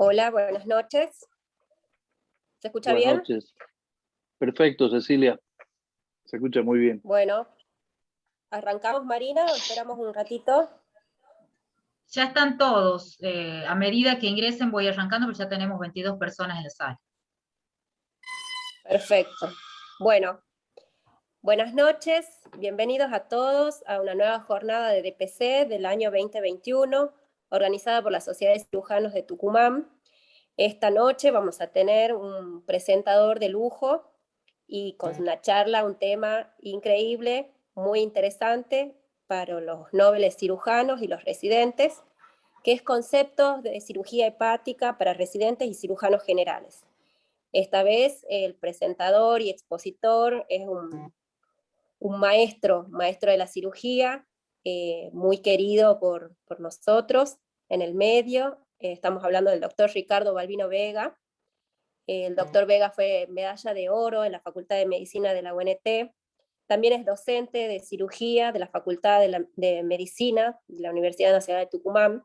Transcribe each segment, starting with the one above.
Hola, buenas noches. ¿Se escucha Buenas bien? noches. Perfecto, Cecilia. Se escucha muy bien. Bueno, ¿arrancamos, Marina, o esperamos un ratito? Ya están todos. A medida que ingresen voy arrancando, porque ya tenemos 22 personas en la sala. Perfecto. Bueno, buenas noches. Bienvenidos a todos a una nueva jornada de DPC del año 2021, organizada por la Sociedad de Cirujanos de Tucumán. Esta noche vamos a tener un presentador de lujo y con una charla, un tema increíble, muy interesante para los nobles cirujanos y los residentes, que es conceptos de cirugía hepática para residentes y cirujanos generales. Esta vez el presentador y expositor es un maestro de la cirugía, muy querido por nosotros en el medio. Estamos hablando del doctor Ricardo Balbino Vega. El doctor Vega fue medalla de oro en la Facultad de Medicina de la UNT. También es docente de cirugía de la Facultad de Medicina de la Universidad Nacional de Tucumán.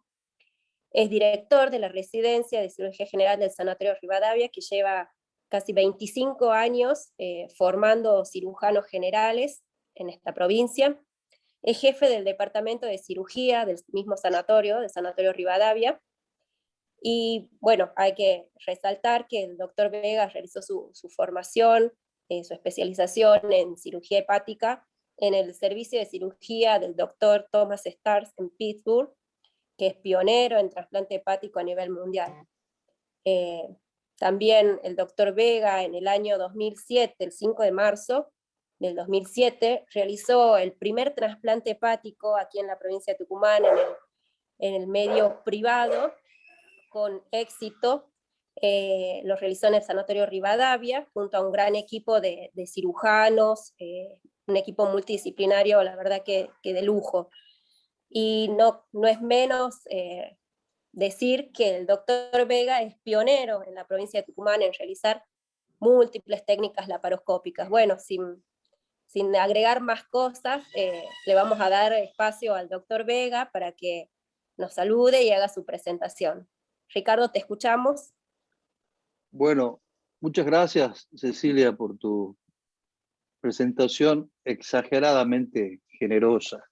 Es director de la residencia de cirugía general del Sanatorio Rivadavia, que lleva casi 25 años formando cirujanos generales en esta provincia. Es jefe del departamento de cirugía del mismo sanatorio, del Sanatorio Rivadavia. Y bueno, hay que resaltar que el doctor Vega realizó su formación, su especialización en cirugía hepática en el servicio de cirugía del doctor Thomas Stars en Pittsburgh, que es pionero en trasplante hepático a nivel mundial. También el doctor Vega en el año 2007, el 5 de marzo del 2007, realizó el primer trasplante hepático aquí en la provincia de Tucumán, en el medio privado, con éxito. Lo realizó en el Sanatorio Rivadavia, junto a un gran equipo de cirujanos, un equipo multidisciplinario, la verdad que de lujo. Y no es menos decir que el doctor Vega es pionero en la provincia de Tucumán en realizar múltiples técnicas laparoscópicas. Bueno, sin agregar más cosas, le vamos a dar espacio al doctor Vega para que nos salude y haga su presentación. Ricardo, te escuchamos. Bueno, muchas gracias, Cecilia, por tu presentación exageradamente generosa.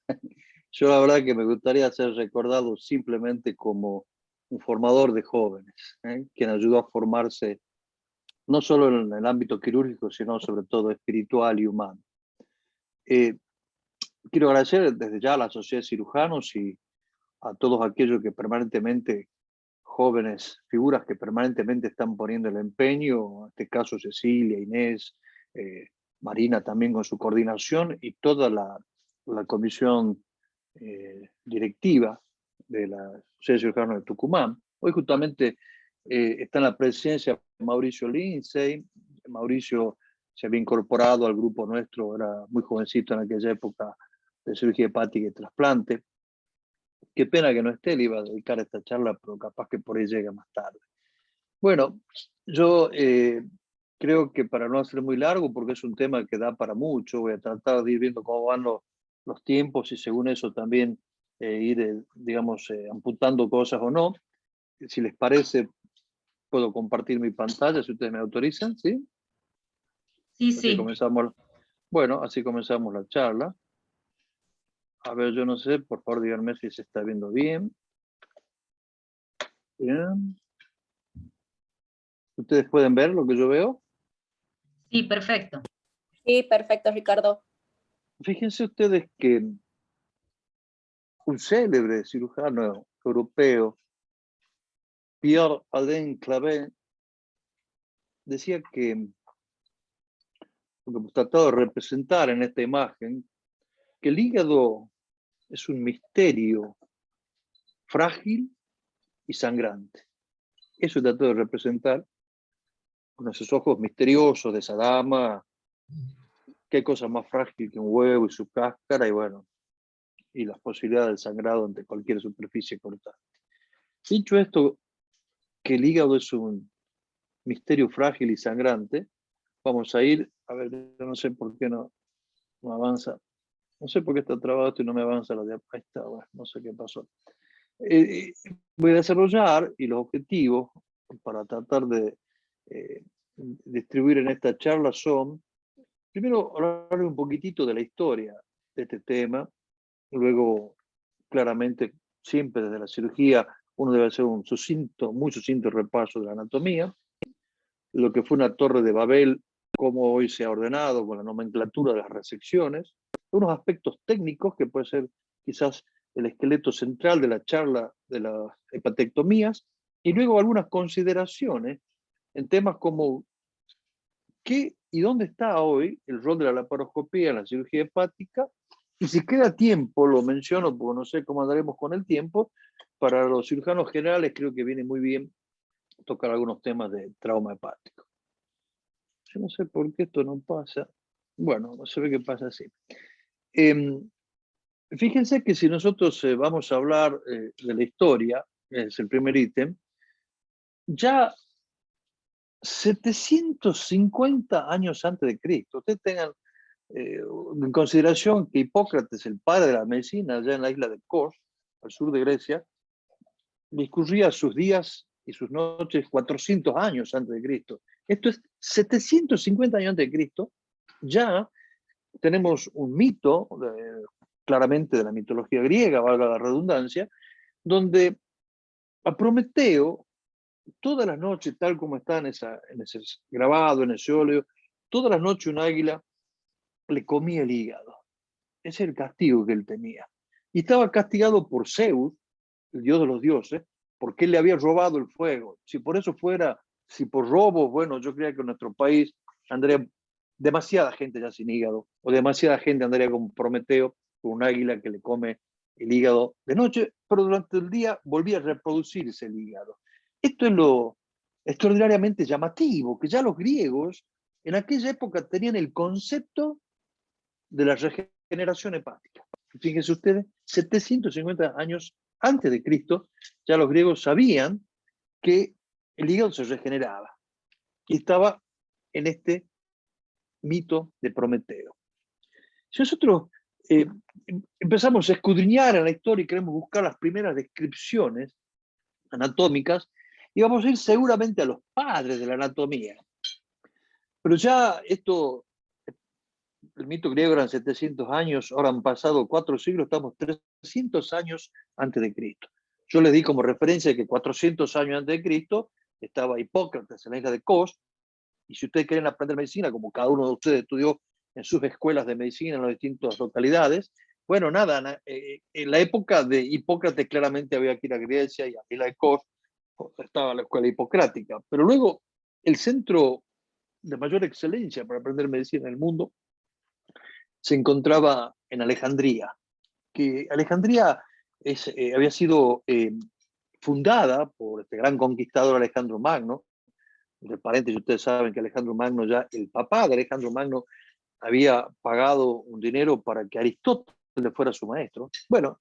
Yo la verdad que me gustaría ser recordado simplemente como un formador de jóvenes, quien ayudó a formarse no solo en el ámbito quirúrgico, sino sobre todo espiritual y humano. Quiero agradecer desde ya a la Sociedad de Cirujanos y a todos aquellos que permanentemente, jóvenes figuras que permanentemente están poniendo el empeño, en este caso Cecilia, Inés, Marina también con su coordinación y toda la comisión directiva de la Sociedad de Cirujanos de Tucumán. Hoy justamente está en la presidencia Mauricio Lindsay. Mauricio se había incorporado al grupo nuestro, era muy jovencito en aquella época de cirugía hepática y trasplante. Qué pena que no esté, le iba a dedicar esta charla, pero capaz que por ahí llega más tarde. Bueno, yo creo que para no hacer muy largo, porque es un tema que da para mucho, voy a tratar de ir viendo cómo van los tiempos y según eso también ir, digamos, amputando cosas o no. Si les parece, puedo compartir mi pantalla, si ustedes me autorizan, ¿sí? Sí, Así sí. comenzamos. Bueno, así comenzamos la charla. A ver, yo no sé, por favor díganme si se está viendo bien. Bien. ¿Ustedes pueden ver lo que yo veo? Sí, perfecto. Sí, perfecto, Ricardo. Fíjense ustedes que un célebre cirujano europeo, Pierre-Alain Clavé, decía que lo que hemos tratado de representar en esta imagen, que el hígado es un misterio frágil y sangrante. Eso he tratado de representar con esos ojos misteriosos de esa dama. Qué cosa más frágil que un huevo y su cáscara, y bueno, y las posibilidades del sangrado ante cualquier superficie cortante. Dicho esto, que el hígado es un misterio frágil y sangrante, vamos a ir, a ver, yo no sé por qué no avanza, no sé por qué está trabado esto y no me avanza la diapositiva, ahí está, bueno, no sé qué pasó. Voy a desarrollar, y los objetivos para tratar de distribuir en esta charla son, primero, hablar un poquitito de la historia de este tema, luego, claramente, siempre desde la cirugía, uno debe hacer un muy sucinto repaso de la anatomía, lo que fue una torre de Babel, cómo hoy se ha ordenado con la nomenclatura de las resecciones, unos aspectos técnicos que puede ser quizás el esqueleto central de la charla de las hepatectomías, y luego algunas consideraciones en temas como qué y dónde está hoy el rol de la laparoscopía en la cirugía hepática, y si queda tiempo, lo menciono porque no sé cómo andaremos con el tiempo, para los cirujanos generales creo que viene muy bien tocar algunos temas de trauma hepático. Yo no sé por qué esto no pasa. Bueno, se ve que pasa así. Fíjense que si nosotros vamos a hablar de la historia, es el primer ítem, ya 750 años antes de Cristo, ustedes tengan en consideración que Hipócrates, el padre de la medicina, allá en la isla de Kos, al sur de Grecia, discurría sus días y sus noches 400 años antes de Cristo. Esto es 750 años antes de Cristo. Ya tenemos un mito, claramente de la mitología griega, valga la redundancia, donde a Prometeo, todas las noches, tal como está en ese grabado, en ese óleo, todas las noches un águila le comía el hígado. Ese es el castigo que él tenía. Y estaba castigado por Zeus, el dios de los dioses, porque él le había robado el fuego. Si por eso fuera, si por robo, bueno, yo creía que en nuestro país andaría demasiada gente ya sin hígado, o demasiada gente andaría como Prometeo, con un águila que le come el hígado de noche, pero durante el día volvía a reproducirse el hígado. Esto es lo extraordinariamente llamativo, que ya los griegos en aquella época tenían el concepto de la regeneración hepática. Fíjense ustedes, 750 años antes de Cristo, ya los griegos sabían que el hígado se regeneraba y estaba en este mito de Prometeo. Si nosotros empezamos a escudriñar en la historia y queremos buscar las primeras descripciones anatómicas, y vamos a ir seguramente a los padres de la anatomía. Pero ya esto, el mito griego eran 700 años, ahora han pasado 4 siglos, estamos 300 años antes de Cristo. Yo les di como referencia que 400 años antes de Cristo estaba Hipócrates en la isla de Kos, y si ustedes quieren aprender medicina, como cada uno de ustedes estudió en sus escuelas de medicina en las distintas localidades, bueno, nada, en la época de Hipócrates claramente había que ir a Grecia, y a la isla de Kos estaba la escuela hipocrática, pero luego el centro de mayor excelencia para aprender medicina en el mundo se encontraba en Alejandría, que Alejandría había sido fundada por este gran conquistador Alejandro Magno. Entre paréntesis, ustedes saben que Alejandro Magno, ya el papá de Alejandro Magno, había pagado un dinero para que Aristóteles fuera su maestro. Bueno,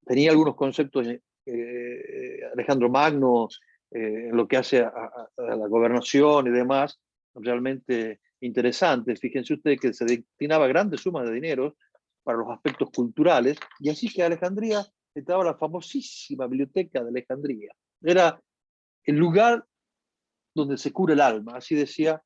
tenía algunos conceptos Alejandro Magno en lo que hace a la gobernación y demás, realmente interesantes. Fíjense ustedes que se destinaba grandes sumas de dinero para los aspectos culturales, y así que Alejandría estaba la famosísima biblioteca de Alejandría. Era el lugar donde se cura el alma, así decía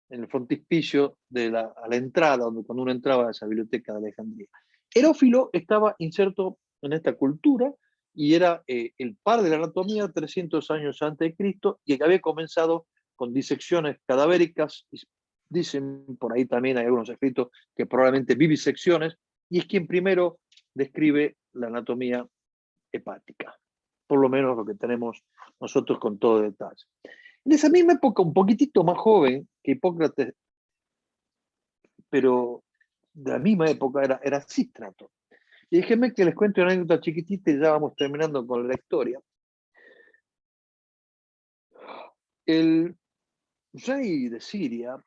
en el frontispicio a la entrada, donde cuando uno entraba a esa biblioteca de Alejandría. Herófilo estaba inserto en esta cultura y era el padre de la anatomía 300 años antes de Cristo, y que había comenzado con disecciones cadavéricas, y dicen por ahí también, hay algunos escritos que probablemente vivisecciones, y es quien primero describe la anatomía hepática, por lo menos lo que tenemos nosotros con todo detalle. En esa misma época, un poquitito más joven que Hipócrates, pero de la misma época, era Sístrato. Y déjenme que les cuente una anécdota chiquitita y ya vamos terminando con la historia. El rey de Siria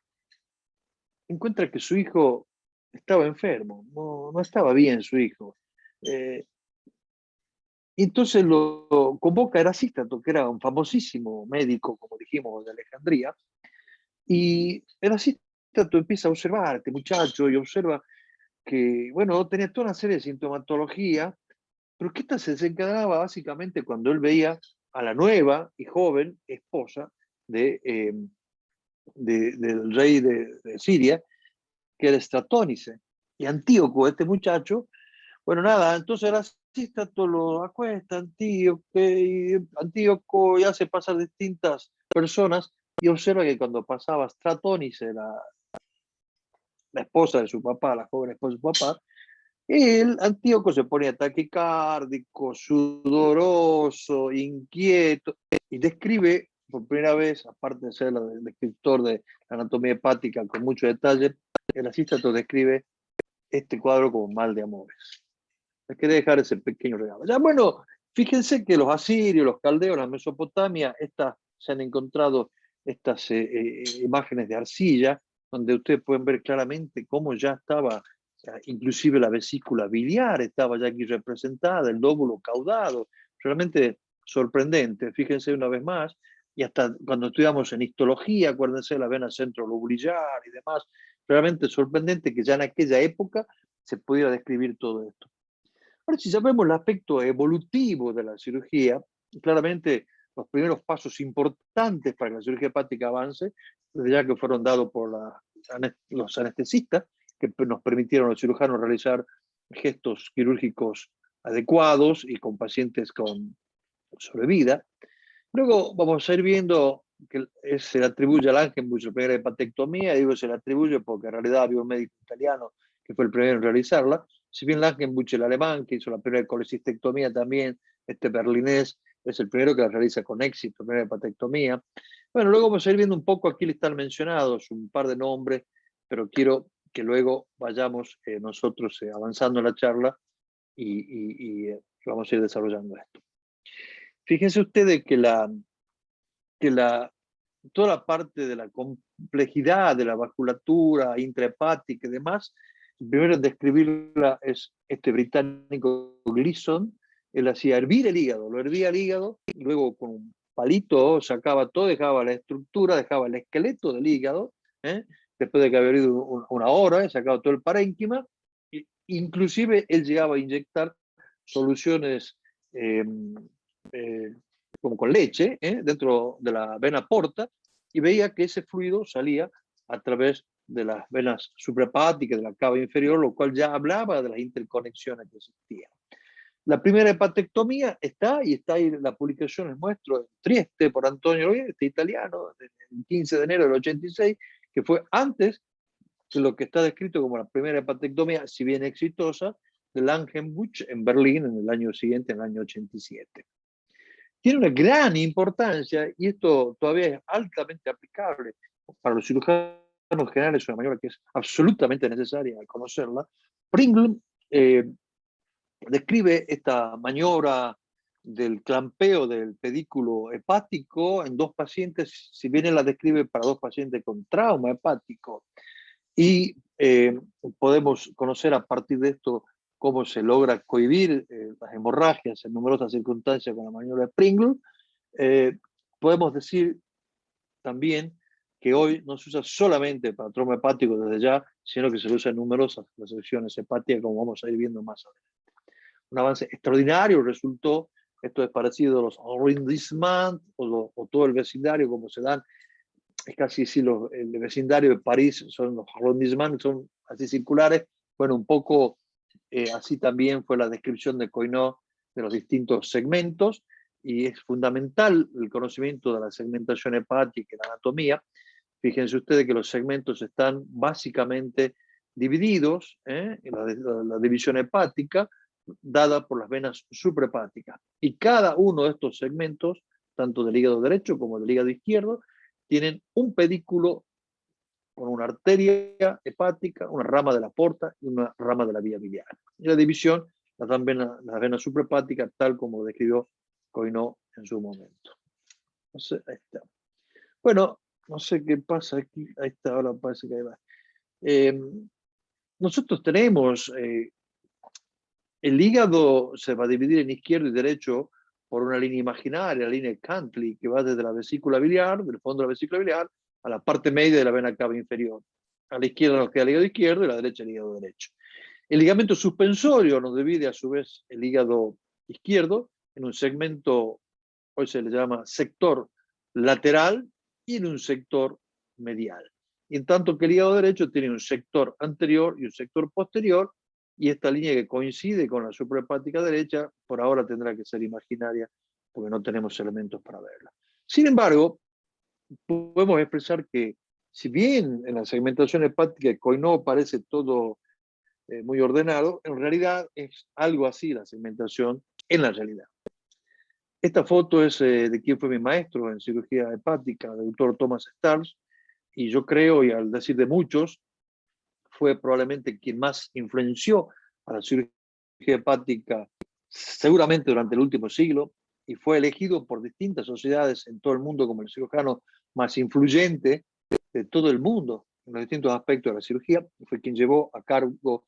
encuentra que su hijo estaba enfermo, no estaba bien su hijo. Entonces lo convoca a Erasístrato, que era un famosísimo médico, como dijimos, de Alejandría, y Erasístrato empieza a observar a este muchacho y observa que, bueno, tenía toda una serie de sintomatología, pero que esta se desencadenaba básicamente cuando él veía a la nueva y joven esposa del rey de Siria, que era Estratónice. Y Antíoco, este muchacho, bueno, nada, entonces Erasístrato lo acuesta, Antíoco y hace pasar distintas personas y observa que cuando pasaba Estratónice, la esposa de su papá, la joven esposa de su papá, el Antíoco se ponía taquicárdico, sudoroso, inquieto, y describe por primera vez, aparte de ser el descriptor de la anatomía hepática con mucho detalle, Erasístrato describe este cuadro como mal de amores. Les quería dejar ese pequeño regalo. Ya, bueno, fíjense que los asirios, los caldeos, la Mesopotamia, se han encontrado estas imágenes de arcilla, donde ustedes pueden ver claramente cómo ya estaba, inclusive la vesícula biliar estaba ya aquí representada, el lóbulo caudado, realmente sorprendente. Fíjense una vez más, y hasta cuando estudiamos en histología, acuérdense de la vena centrolobulillar y demás, realmente sorprendente que ya en aquella época se pudiera describir todo esto. Ahora, si sabemos el aspecto evolutivo de la cirugía, claramente los primeros pasos importantes para que la cirugía hepática avance, desde ya que fueron dados por los anestesistas, que nos permitieron a los cirujanos realizar gestos quirúrgicos adecuados y con pacientes con sobrevida. Luego vamos a ir viendo que se le atribuye al Langenbusch la primera hepatectomía, digo se le atribuye porque en realidad había un médico italiano que fue el primero en realizarla, si bien Langenbusch, el alemán, que hizo la primera colecistectomía también, este berlinés, es el primero que la realiza con éxito, la primera hepatectomía. Bueno, luego vamos a ir viendo un poco, aquí le están mencionados un par de nombres, pero quiero que luego vayamos nosotros avanzando en la charla y vamos a ir desarrollando esto. Fíjense ustedes que toda la parte de la complejidad de la vasculatura intrahepática y demás, el primero en describirla es este británico Gleason. Él hacía hervir el hígado, lo hervía el hígado, y luego con un palito sacaba todo, dejaba la estructura, dejaba el esqueleto del hígado, después de que había habido una hora, sacaba todo el parénquima, inclusive él llegaba a inyectar soluciones como con leche, dentro de la vena porta, y veía que ese fluido salía a través de las venas suprahepáticas de la cava inferior, lo cual ya hablaba de las interconexiones que existían. La primera hepatectomía está ahí la publicación, les muestro, en Trieste, por Antonio Loyer, este italiano, el 15 de enero del 86, que fue antes de lo que está descrito como la primera hepatectomía, si bien exitosa, de Langenbusch en Berlín en el año siguiente, en el año 87. Tiene una gran importancia, y esto todavía es altamente aplicable para los cirujanos generales, es una maniobra que es absolutamente necesaria conocerla. Pringle describe esta maniobra del clampeo del pedículo hepático en dos pacientes, si bien él la describe para dos pacientes con trauma hepático, y podemos conocer a partir de esto cómo se logra cohibir las hemorragias en numerosas circunstancias con la maniobra de Pringle. Podemos decir también que hoy no se usa solamente para trauma hepático desde ya, sino que se usa en numerosas resecciones hepáticas, como vamos a ir viendo más adelante. Un avance extraordinario resultó, esto es parecido a los arrondissements o todo el vecindario, como se dan, es casi si el vecindario de París son los arrondissements, son así circulares. Bueno, un poco así también fue la descripción de Coinot de los distintos segmentos, y es fundamental el conocimiento de la segmentación hepática y la anatomía. Fíjense ustedes que los segmentos están básicamente divididos, la división hepática, dada por las venas suprahepáticas. Y cada uno de estos segmentos tanto del hígado derecho como del hígado izquierdo, tienen un pedículo con una arteria hepática, una rama de la porta y una rama de la vía biliar. Y la división las dan las venas suprahepáticas, tal como lo describió Coinot en su momento. No sé, ahí está. Bueno, no sé qué pasa aquí. Ahí está, ahora parece que ahí va. Nosotros tenemos, el hígado se va a dividir en izquierdo y derecho por una línea imaginaria, la línea de Cantley, que va desde la vesícula biliar, del fondo de la vesícula biliar, a la parte media de la vena cava inferior. A la izquierda nos queda el hígado izquierdo y a la derecha el hígado derecho. El ligamento suspensorio nos divide a su vez el hígado izquierdo en un segmento, hoy se le llama sector lateral, y en un sector medial. Y en tanto que el hígado derecho tiene un sector anterior y un sector posterior, y esta línea que coincide con la suprahepática derecha, por ahora tendrá que ser imaginaria, porque no tenemos elementos para verla. Sin embargo, podemos expresar que, si bien en la segmentación hepática de Coinot parece todo muy ordenado, en realidad es algo así la segmentación en la realidad. Esta foto es de quien fue mi maestro en cirugía hepática, el doctor Thomas Stars, y yo creo, y al decir de muchos, fue probablemente quien más influenció a la cirugía hepática, seguramente durante el último siglo, y fue elegido por distintas sociedades en todo el mundo como el cirujano más influyente de todo el mundo en los distintos aspectos de la cirugía. Fue quien llevó a cargo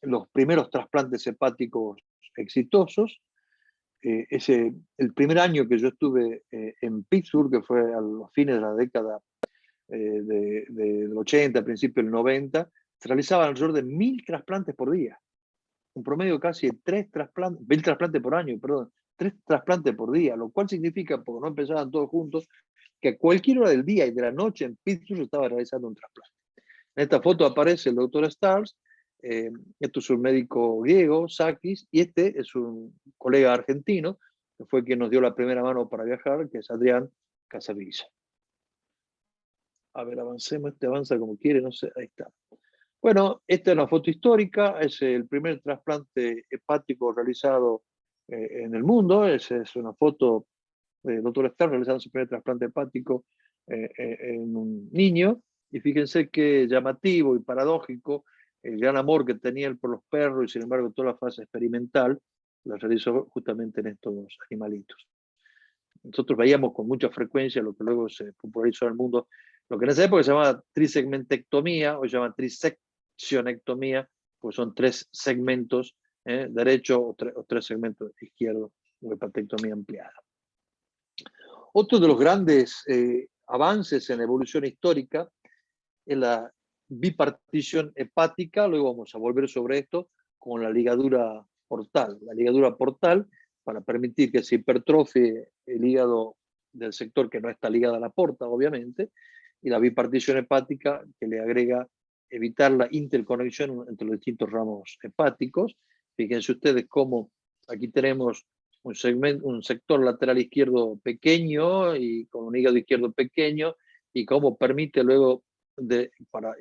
los primeros trasplantes hepáticos exitosos. El primer año que yo estuve en Pittsburgh, que fue a los fines de la década del 80, al principio del 90, se realizaban alrededor de 1000 trasplantes por día. Un promedio casi de 3 trasplantes, 1000 trasplantes por año, perdón, 3 trasplantes por día, lo cual significa, porque no empezaban todos juntos, que a cualquier hora del día y de la noche en Pittsburgh estaba realizando un trasplante. En esta foto aparece el doctor Stars, esto es un médico griego, Sakis, y este es un colega argentino, que fue quien nos dio la primera mano para viajar, que es Adrián Casavilla. A ver, avancemos, este avanza como quiere, no sé, ahí está. Bueno, esta es una foto histórica, es el primer trasplante hepático realizado en el mundo, es una foto del doctor Stern realizando su primer trasplante hepático en un niño, y fíjense qué llamativo y paradójico el gran amor que tenía él por los perros, y sin embargo toda la fase experimental la realizó justamente en estos animalitos. Nosotros veíamos con mucha frecuencia lo que luego se popularizó en el mundo, lo que en esa época se llamaba trisegmentectomía, hoy se llama triseccionectomía, pues son 3 segmentos, derecho o 3 segmentos izquierdo, o hepatectomía ampliada. Otro de los grandes avances en la evolución histórica es la bipartición hepática, luego vamos a volver sobre esto, con la ligadura portal. La ligadura portal, para permitir que se hipertrofie el hígado del sector que no está ligado a la porta, obviamente, y la bipartición hepática, que le agrega evitar la interconexión entre los distintos ramos hepáticos. Fíjense ustedes cómo aquí tenemos un sector lateral izquierdo pequeño y con un hígado izquierdo pequeño, y cómo permite luego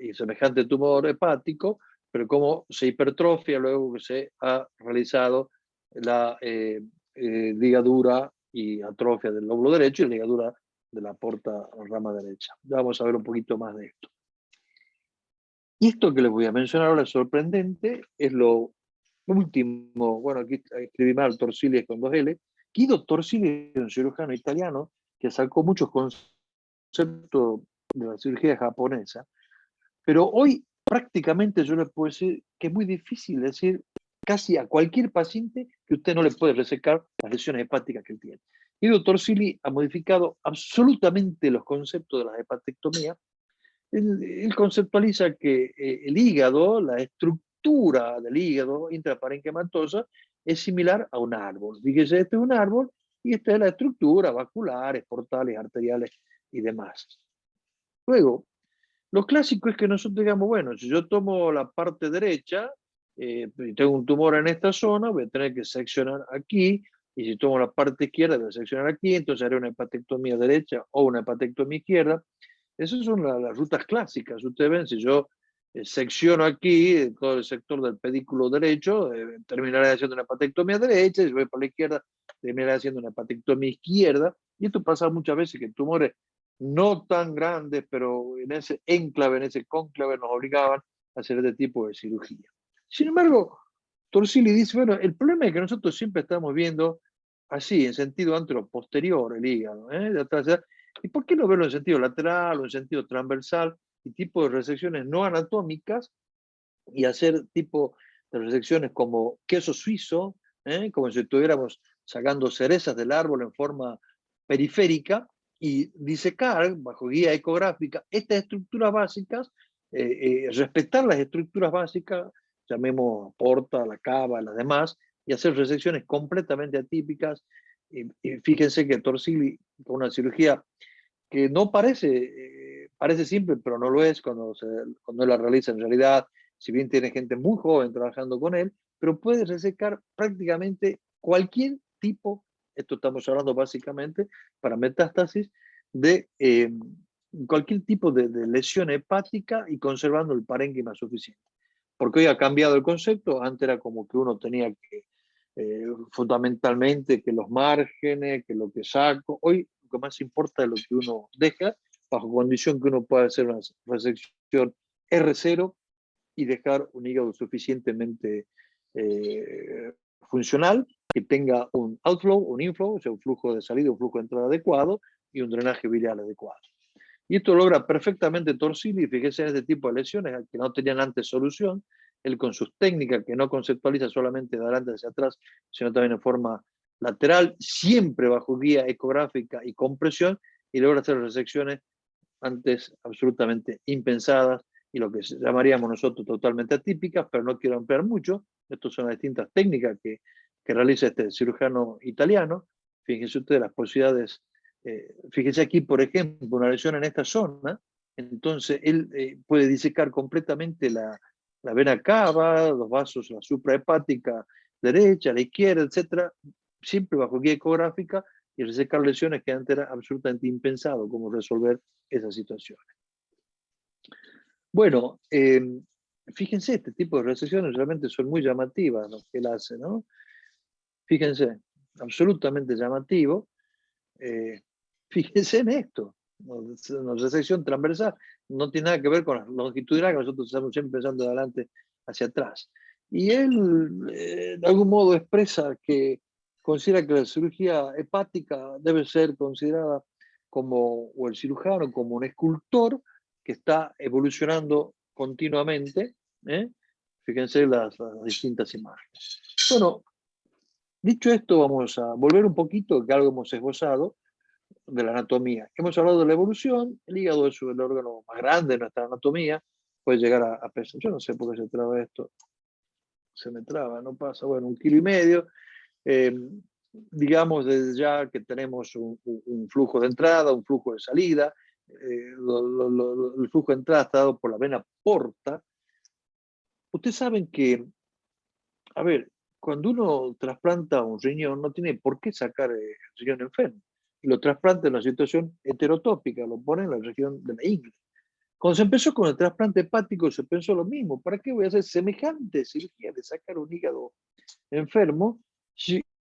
y semejante tumor hepático, pero cómo se hipertrofia luego que se ha realizado la ligadura y atrofia del lóbulo derecho y la ligadura de la porta rama derecha. Ya vamos a ver un poquito más de esto. Y esto que les voy a mencionar ahora es sorprendente, es lo último, bueno, aquí escribí mal, Torsili con 2 L. Guido Torsili es un cirujano italiano que sacó muchos conceptos de la cirugía japonesa, pero hoy prácticamente yo les puedo decir que es muy difícil decir casi a cualquier paciente que usted no le puede resecar las lesiones hepáticas que él tiene. Guido Torsili ha modificado absolutamente los conceptos de la hepatectomía. Él conceptualiza que el hígado, la estructura del hígado intraparenquimatosa, es similar a un árbol. Fíjese, este es un árbol y esta es la estructura, vasculares, portales, arteriales y demás. Luego, lo clásico es que nosotros digamos, bueno, si yo tomo la parte derecha y tengo un tumor en esta zona, voy a tener que seccionar aquí, y si tomo la parte izquierda, voy a seccionar aquí, entonces haré una hepatectomía derecha o una hepatectomía izquierda. Esas son las rutas clásicas. Ustedes ven, si yo secciono aquí todo el sector del pedículo derecho, terminaré haciendo una hepatectomía derecha, y si voy por la izquierda, terminaré haciendo una hepatectomía izquierda. Y esto pasa muchas veces que tumores no tan grandes, pero en ese enclave, en ese cónclave, nos obligaban a hacer este tipo de cirugía. Sin embargo, Torsili dice, bueno, el problema es que nosotros siempre estamos viendo así, en sentido anteroposterior, el hígado, de atrás. ¿Y por qué no verlo en sentido lateral o en sentido transversal y tipo de resecciones no anatómicas y hacer tipo de resecciones como queso suizo, como si estuviéramos sacando cerezas del árbol en forma periférica y disecar bajo guía ecográfica estas estructuras básicas, respetar las estructuras básicas, llamemos porta, la cava, las demás, y hacer resecciones completamente atípicas. Y fíjense que Torsili, con una cirugía que no parece, parece simple, pero no lo es cuando él la realiza en realidad, si bien tiene gente muy joven trabajando con él, pero puede resecar prácticamente cualquier tipo, esto estamos hablando básicamente para metástasis, de cualquier tipo de lesión hepática y conservando el parénquima suficiente. Porque hoy ha cambiado el concepto, antes era como que uno tenía que, fundamentalmente, que los márgenes, que lo que saco, hoy lo que más importa es lo que uno deja, bajo condición que uno pueda hacer una resección R0 y dejar un hígado suficientemente funcional, que tenga un outflow, un inflow, o sea, un flujo de salida, un flujo de entrada adecuado y un drenaje biliar adecuado. Y esto logra perfectamente Torsili, fíjese en este tipo de lesiones que no tenían antes solución, él con sus técnicas que no conceptualiza solamente de adelante hacia atrás, sino también en forma lateral, siempre bajo guía ecográfica y compresión, y logra hacer resecciones antes absolutamente impensadas y lo que llamaríamos nosotros totalmente atípicas, pero no quiero ampliar mucho. Estas son las distintas técnicas que realiza este cirujano italiano. Fíjense ustedes las posibilidades. Fíjense aquí, por ejemplo, una lesión en esta zona, entonces él puede disecar completamente la vena cava, los vasos, la suprahepática derecha, la izquierda, etcétera, siempre bajo guía ecográfica, y resecar lesiones que antes era absolutamente impensado cómo resolver esas situaciones. Bueno, fíjense, este tipo de resecciones realmente son muy llamativas lo que él hace, ¿no? Fíjense, absolutamente llamativo. Fíjense en esto, una resección transversal, no tiene nada que ver con la longitudinal, que nosotros estamos siempre pensando de adelante hacia atrás. Y él, de algún modo, expresa que considera que la cirugía hepática debe ser considerada como, o el cirujano, como un escultor que está evolucionando continuamente. Fíjense las distintas imágenes. Bueno, dicho esto, vamos a volver un poquito, que algo hemos esbozado, de la anatomía. Hemos hablado de la evolución, el hígado es el órgano más grande de nuestra anatomía, puede llegar a pesar, yo no sé por qué se traba esto, se me traba, no pasa, bueno, 1,5 kg. Digamos desde ya que tenemos un flujo de entrada, un flujo de salida, el flujo de entrada está dado por la vena porta. Ustedes saben que, a ver, cuando uno trasplanta un riñón, no tiene por qué sacar el riñón enfermo. Lo trasplanta en una situación heterotópica, lo pone en la región de la ingle. Cuando se empezó con el trasplante hepático, se pensó lo mismo. ¿Para qué voy a hacer semejante cirugía de sacar un hígado enfermo?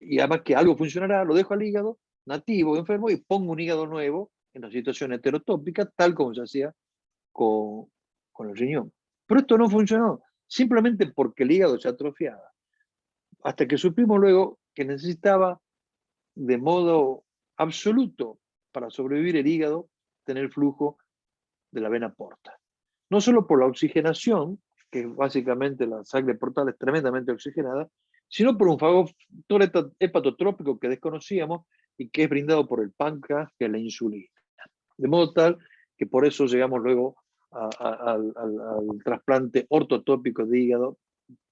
Y además que algo funcionará, lo dejo al hígado nativo, enfermo, y pongo un hígado nuevo en una situación heterotópica, tal como se hacía con el riñón. Pero esto no funcionó, simplemente porque el hígado se atrofiaba. Hasta que supimos luego que necesitaba de modo absoluto para sobrevivir el hígado tener flujo de la vena porta. No solo por la oxigenación, que básicamente la sangre portal es tremendamente oxigenada, sino por un factor hepatotrópico que desconocíamos y que es brindado por el páncreas, que es la insulina. De modo tal que por eso llegamos luego al trasplante ortotópico de hígado,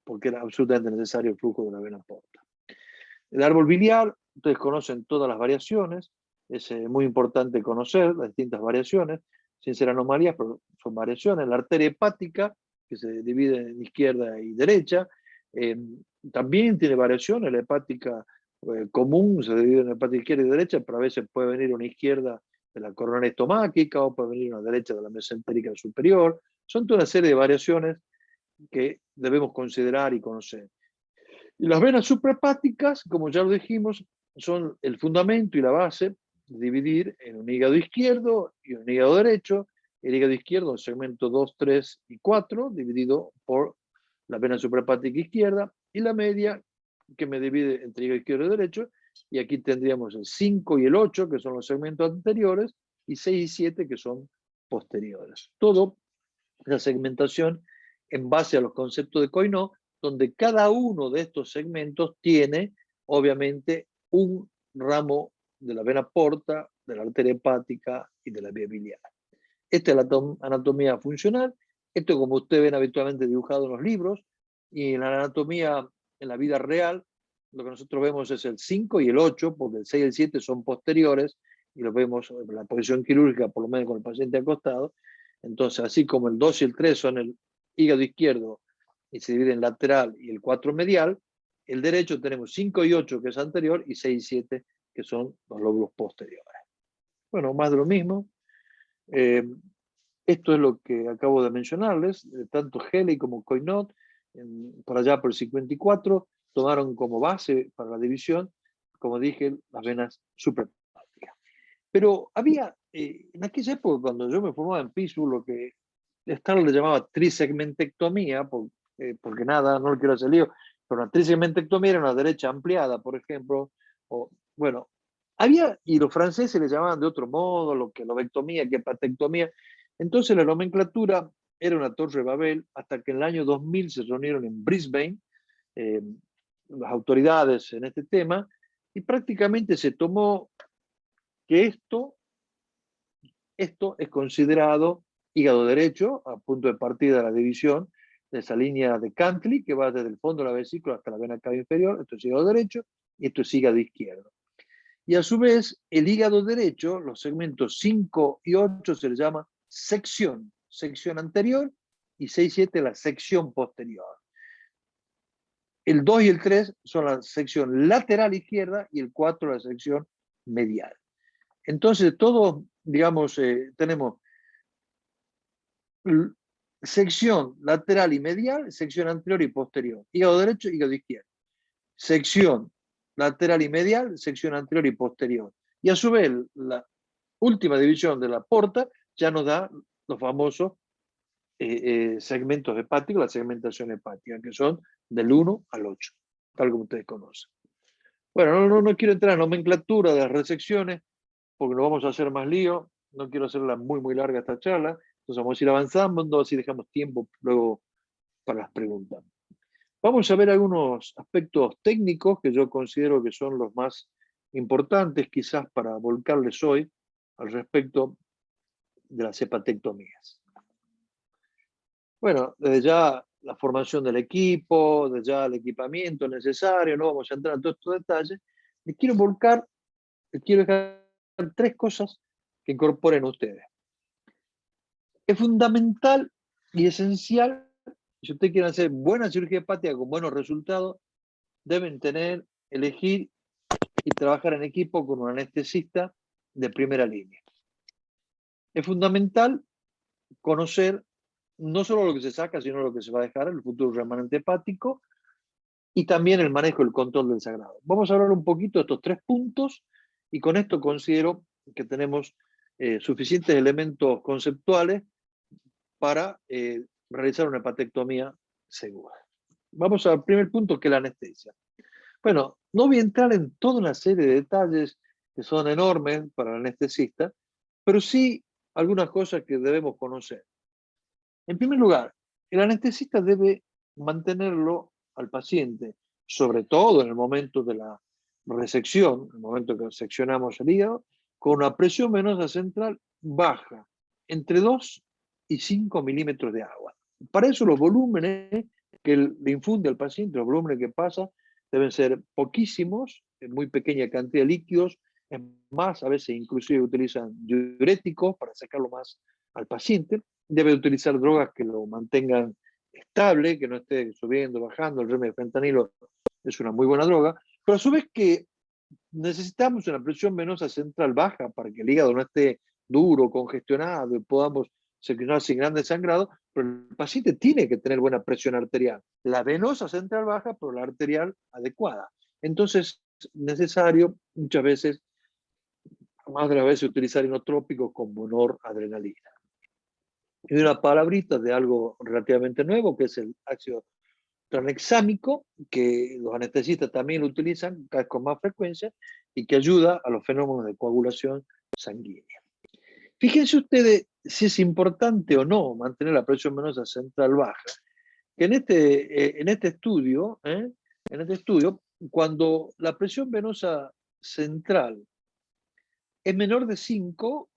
porque era absolutamente necesario el flujo de la vena porta. El árbol biliar, ustedes conocen todas las variaciones, es muy importante conocer las distintas variaciones, sin ser anomalías, pero son variaciones. La arteria hepática, que se divide en izquierda y derecha, también tiene variaciones. La hepática común se divide en hepática izquierda y derecha, pero a veces puede venir una izquierda de la coronaria estomáquica o puede venir una derecha de la mesentérica superior. Son toda una serie de variaciones que debemos considerar y conocer. Y las venas suprahepáticas, como ya lo dijimos, son el fundamento y la base de dividir en un hígado izquierdo y un hígado derecho. El hígado izquierdo, el segmento 2, 3 y 4, dividido por la vena suprahepática izquierda, y la media, que me divide entre hígado izquierdo y derecho, y aquí tendríamos el 5 y el 8, que son los segmentos anteriores, y 6 y 7, que son posteriores. Todo la segmentación en base a los conceptos de Coinot, donde cada uno de estos segmentos tiene, obviamente, un ramo de la vena porta, de la arteria hepática y de la vía biliar. Esta es la anatomía funcional. Esto, como ustedes ven habitualmente dibujado en los libros, y en la anatomía, en la vida real, lo que nosotros vemos es el 5 y el 8, porque el 6 y el 7 son posteriores, y lo vemos en la posición quirúrgica, por lo menos con el paciente acostado. Entonces, así como el 2 y el 3 son el hígado izquierdo y se divide en lateral y el 4 medial, el derecho tenemos 5 y 8, que es anterior, y 6 y 7, que son los lóbulos posteriores. Bueno, más de lo mismo. Esto es lo que acabo de mencionarles. Tanto Helley como Coinot, por allá por el 54, tomaron como base para la división, como dije, las venas suprahepáticas. Pero había, en aquella época, cuando yo me formaba en Pittsburgh, lo que Starr le llamaba trisegmentectomía, porque nada, no lo quiero hacer lío, pero una trisegmentectomía era una derecha ampliada, por ejemplo, o, bueno, había, y los franceses le llamaban de otro modo, lo que lobectomía, que hepatectomía. Entonces la nomenclatura era una torre de Babel, hasta que en el año 2000 se reunieron en Brisbane las autoridades en este tema, y prácticamente se tomó que esto es considerado hígado derecho, a punto de partida de la división de esa línea de Cantley, que va desde el fondo de la vesícula hasta la vena cava inferior. Esto es hígado derecho y esto es hígado izquierdo. Y a su vez, el hígado derecho, los segmentos 5 y 8 se les llama sección, sección anterior, y 6 y 7 la sección posterior. El 2 y el 3 son la sección lateral izquierda y el 4 la sección medial. Entonces, todos, digamos, tenemos sección lateral y medial, sección anterior y posterior. Hígado derecho, hígado izquierdo. Sección lateral y medial, sección anterior y posterior. Y a su vez, la última división de la porta ya nos da los famosos segmentos hepáticos, la segmentación hepática, que son del 1 al 8, tal como ustedes conocen. Bueno, no quiero entrar en nomenclatura de las resecciones, porque no vamos a hacer más lío. No quiero hacerla muy, muy larga esta charla. Entonces vamos a ir avanzando, así dejamos tiempo luego para las preguntas. Vamos a ver algunos aspectos técnicos que yo considero que son los más importantes quizás para volcarles hoy al respecto de las hepatectomías. Bueno, desde ya la formación del equipo, desde ya el equipamiento necesario, no vamos a entrar en todos estos detalles. Les quiero dejar 3 cosas que incorporen ustedes. Es fundamental y esencial, si ustedes quieren hacer buena cirugía hepática con buenos resultados, deben elegir y trabajar en equipo con un anestesista de primera línea. Es fundamental conocer no solo lo que se saca, sino lo que se va a dejar, el futuro remanente hepático, y también el manejo del control del sangrado. Vamos a hablar un poquito de estos 3 puntos, y con esto considero que tenemos suficientes elementos conceptuales para realizar una hepatectomía segura. Vamos al primer punto, que es la anestesia. Bueno, no voy a entrar en toda una serie de detalles que son enormes para el anestesista, pero sí algunas cosas que debemos conocer. En primer lugar, el anestesista debe mantenerlo al paciente, sobre todo en el momento de la resección, en el momento que seccionamos el hígado, con una presión venosa central baja, entre 2 y 5 milímetros de agua. Para eso los volúmenes que le infunde al paciente, los volúmenes que pasa, deben ser poquísimos, en muy pequeña cantidad de líquidos. Es más, a veces inclusive utilizan diuréticos para sacarlo más al paciente. Debe utilizar drogas que lo mantengan estable, que no esté subiendo, bajando. El remedio de fentanilo es una muy buena droga, pero a su vez que necesitamos una presión venosa central baja para que el hígado no esté duro, congestionado, y podamos sea que no hacen grandes sangrados, pero el paciente tiene que tener buena presión arterial. La venosa central baja, pero la arterial adecuada. Entonces, es necesario muchas veces, más de una vez, utilizar inotrópicos como noradrenalina. Y una palabrita de algo relativamente nuevo, que es el ácido tranexámico, que los anestesistas también lo utilizan cada vez con más frecuencia y que ayuda a los fenómenos de coagulación sanguínea. Fíjense ustedes si es importante o no mantener la presión venosa central baja, que en este estudio, cuando la presión venosa central es menor de 5,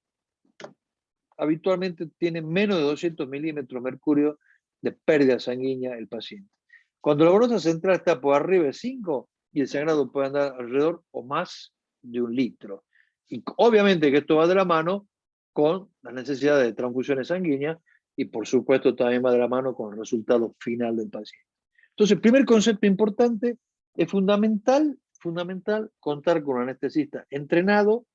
habitualmente tiene menos de 200 milímetros de mercurio de pérdida sanguínea el paciente. Cuando la venosa central está por arriba de 5, y el sangrado puede andar alrededor o más de 1 litro. Y obviamente que esto va de la mano con la necesidad de transfusiones sanguíneas y por supuesto también va de la mano con el resultado final del paciente. Entonces, el primer concepto importante es fundamental contar con un anestesista entrenado